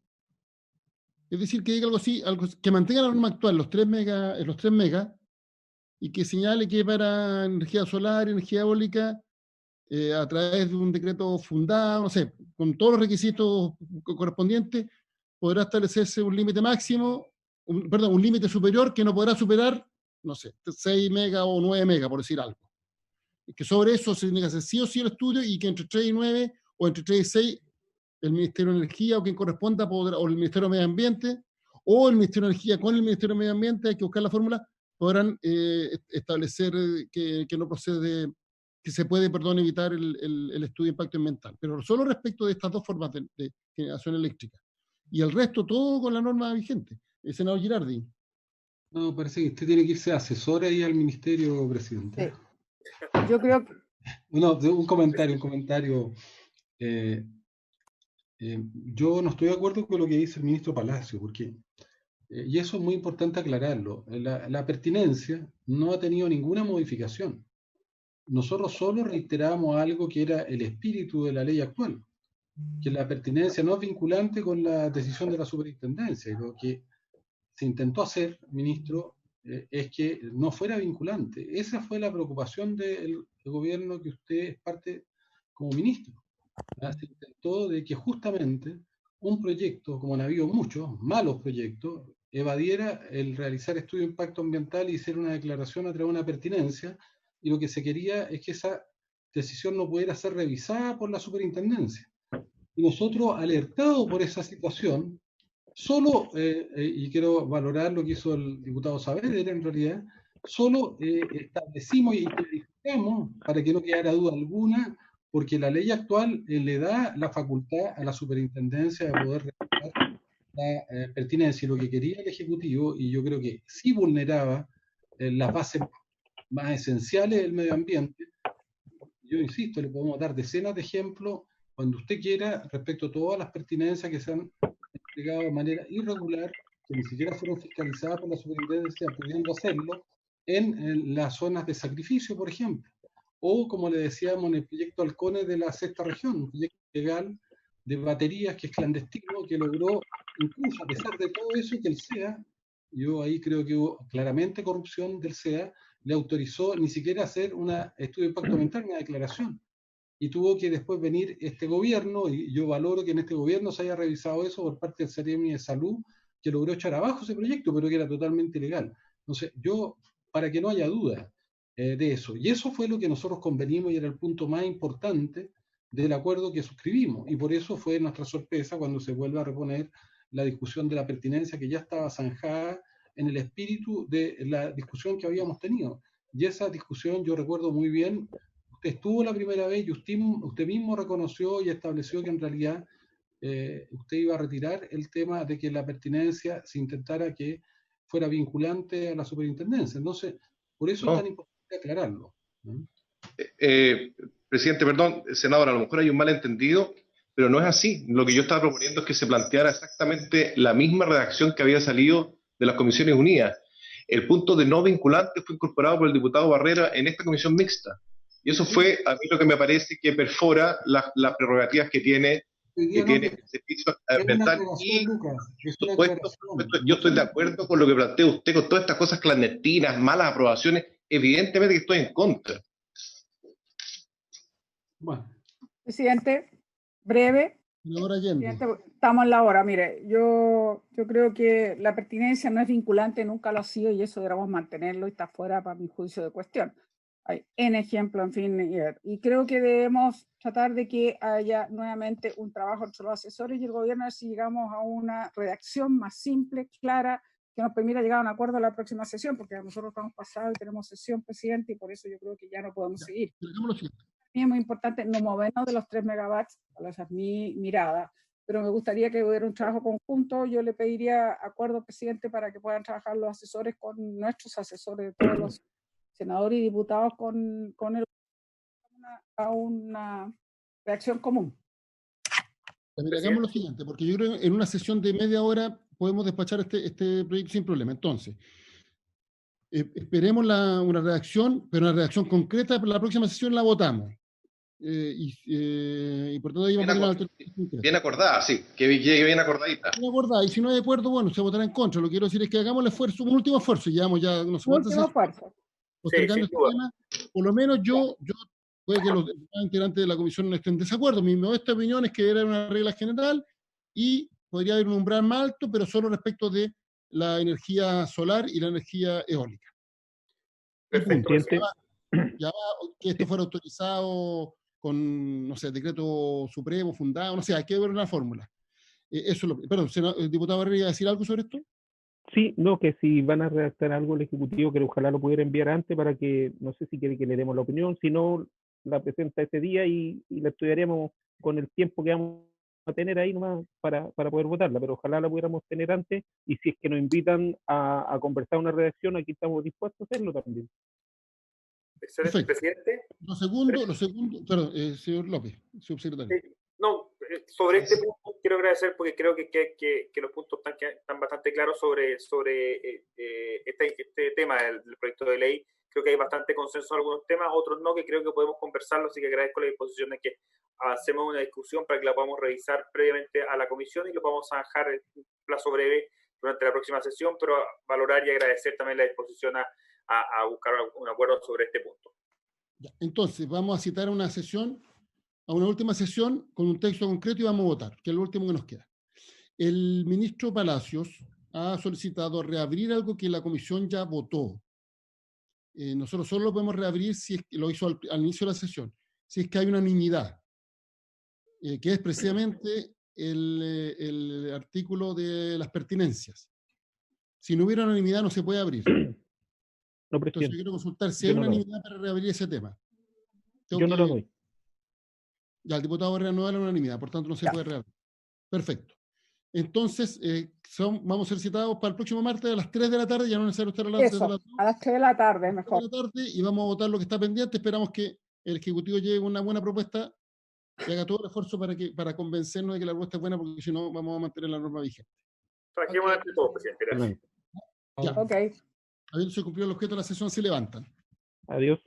Es decir, que diga algo así, que mantenga la norma actual, los 3 megas, y que señale que para energía solar y energía eólica a través de un decreto fundado, no sé, con todos los requisitos correspondientes, podrá establecerse un límite máximo, un límite superior que no podrá superar, no sé, 6 megas o 9 megas, por decir algo. Que sobre eso se tiene que hacer sí o sí el estudio, y que entre 3 y 9 o entre 3 y 6 el Ministerio de Energía o quien corresponda podrá, o el Ministerio de Medio Ambiente o el Ministerio de Energía con el Ministerio de Medio Ambiente, hay que buscar la fórmula, podrán establecer que no procede, que se puede, perdón, evitar el estudio de impacto ambiental. Pero solo respecto de estas dos formas de generación eléctrica. Y el resto todo con la norma vigente. El senador Girardi. No, parece que usted tiene que irse asesor ahí al ministerio, presidente. Sí. Yo creo que... No, un comentario. Yo no estoy de acuerdo con lo que dice el ministro Palacio, porque, y eso es muy importante aclararlo, la pertinencia no ha tenido ninguna modificación. Nosotros solo reiteramos algo que era el espíritu de la ley actual, que la pertinencia no es vinculante con la decisión de la superintendencia. Y lo que se intentó hacer, ministro, es que no fuera vinculante. Esa fue la preocupación del gobierno que usted es parte como ministro. Se intentó de que justamente un proyecto, como han habido muchos malos proyectos, evadiera el realizar estudio de impacto ambiental y hacer una declaración a través de una pertinencia, y lo que se quería es que esa decisión no pudiera ser revisada por la superintendencia. Y nosotros, alertados por esa situación, solo, y quiero valorar lo que hizo el diputado Saavedra en realidad, solo establecimos y clarificamos, para que no quedara duda alguna, porque la ley actual le da la facultad a la superintendencia de poder revisar la pertinencia, y lo que quería el Ejecutivo, y yo creo que sí vulneraba las bases más esenciales del medio ambiente. Yo insisto, le podemos dar decenas de ejemplos cuando usted quiera respecto a todas las pertinencias que se han entregado de manera irregular, que ni siquiera fueron fiscalizadas por la superintendencia, pudiendo hacerlo en las zonas de sacrificio, por ejemplo. O, como le decíamos, en el proyecto Halcones de la sexta región, un proyecto legal de baterías que es clandestino, que logró, incluso a pesar de todo eso, que el SEA, yo ahí creo que hubo claramente corrupción del SEA, le autorizó ni siquiera hacer un estudio de impacto ambiental, una declaración. Y tuvo que después venir este gobierno, y yo valoro que en este gobierno se haya revisado eso por parte del Seremi de Salud, que logró echar abajo ese proyecto, pero que era totalmente ilegal. Entonces, yo, para que no haya duda de eso, y eso fue lo que nosotros convenimos y era el punto más importante del acuerdo que suscribimos, y por eso fue nuestra sorpresa cuando se vuelve a reponer la discusión de la pertinencia, que ya estaba zanjada en el espíritu de la discusión que habíamos tenido. Y esa discusión yo recuerdo muy bien, usted estuvo la primera vez y usted mismo reconoció y estableció que en realidad usted iba a retirar el tema de que la pertinencia se intentara que fuera vinculante a la superintendencia. Entonces, por eso es tan importante aclararlo. Presidente, perdón, senador, a lo mejor hay un malentendido, pero no es así. Lo que yo estaba proponiendo es que se planteara exactamente la misma redacción que había salido de las Comisiones Unidas. El punto de no vinculante fue incorporado por el diputado Barrera en esta comisión mixta. Y eso fue, a mí, lo que me parece que perfora las prerrogativas que tiene el servicio ambiental. Y, por supuesto, yo estoy de acuerdo con lo que plantea usted, con todas estas cosas clandestinas, malas aprobaciones. Evidentemente que estoy en contra. Bueno. Presidente, breve. Presidente, estamos en la hora. Mire, yo creo que la pertinencia no es vinculante, nunca lo ha sido, y eso debemos mantenerlo y está fuera, para mi juicio, de cuestión. Hay N ejemplo, en fin, y creo que debemos tratar de que haya nuevamente un trabajo entre los asesores y el gobierno, a ver si llegamos a una redacción más simple, clara, que nos permita llegar a un acuerdo a la próxima sesión, porque nosotros estamos pasados y tenemos sesión, presidente, y por eso yo creo que ya no podemos seguir. Es muy importante no movernos de los 3 megawatts, esa es mi mirada, pero me gustaría que hubiera un trabajo conjunto. Yo le pediría acuerdo, presidente, para que puedan trabajar los asesores con nuestros asesores, todos los senadores y diputados, con una reacción común. Mira, hagamos lo siguiente, porque yo creo que en una sesión de media hora podemos despachar este proyecto sin problema. Entonces, esperemos una redacción, pero una redacción concreta. La próxima sesión la votamos. Y por todo ahí bien acordada, sí, que bien acordadita. Bien acordada, y si no hay acuerdo, bueno, se votará en contra. Lo que quiero decir es que hagamos el esfuerzo, un último esfuerzo, llevamos ya no sé cuántas esfuerzo. Postergando este tema. Por lo menos yo puede que los integrantes de la comisión no estén en desacuerdo. Mi modesta opinión es que era una regla general y podría haber un umbral más alto, pero solo respecto de la energía solar y la energía eólica. Perfecto. Ya va, que esto fuera autorizado con, no sé, decreto supremo, fundado, no sé, hay que ver una fórmula. Eso es perdón, ¿el diputado Barrera iba a decir algo sobre esto? Sí, no, que si van a redactar algo el Ejecutivo, que ojalá lo pudiera enviar antes para que, no sé si quiere que le demos la opinión, si no, la presenta ese día y la estudiaríamos con el tiempo que vamos a tener ahí nomás para poder votarla, pero ojalá la pudiéramos tener antes y si es que nos invitan a conversar una redacción, aquí estamos dispuestos a hacerlo también. Excelente, presidente. Lo segundo, perdón, señor López, subsecretario. No, sobre este punto quiero agradecer porque creo que los puntos están bastante claros sobre este tema del proyecto de ley. Creo que hay bastante consenso en algunos temas, otros no, que creo que podemos conversarlo, así que agradezco la disposición de que avancemos una discusión para que la podamos revisar previamente a la comisión y lo podamos zanjar en un plazo breve durante la próxima sesión, pero valorar y agradecer también la disposición a buscar un acuerdo sobre este punto. Entonces, vamos a citar una sesión, a una última sesión con un texto concreto y vamos a votar, que es lo último que nos queda. El ministro Palacios ha solicitado reabrir algo que la comisión ya votó. Nosotros solo lo podemos reabrir si es que lo hizo al inicio de la sesión, si es que hay unanimidad, que es precisamente el artículo de las pertinencias. Si no hubiera unanimidad no se puede abrir. No, entonces yo quiero consultar si hay unanimidad para reabrir ese tema. Yo no lo doy. Ya, el diputado Barrera no da la unanimidad, por tanto no se puede reabrir. Perfecto. Entonces, vamos a ser citados para el próximo martes a las 3 de la tarde, ya no es necesario estar a las 3 de la tarde. A las 3 de la tarde, mejor. 3 de la tarde, y vamos a votar lo que está pendiente. Esperamos que el Ejecutivo llegue una buena propuesta y haga todo el esfuerzo para convencernos de que la propuesta es buena, porque si no, vamos a mantener la norma vigente. Trajimos entre todos, presidente. Gracias. Ya. Ok. Habiéndose cumplido el objeto de la sesión, se levantan. Adiós.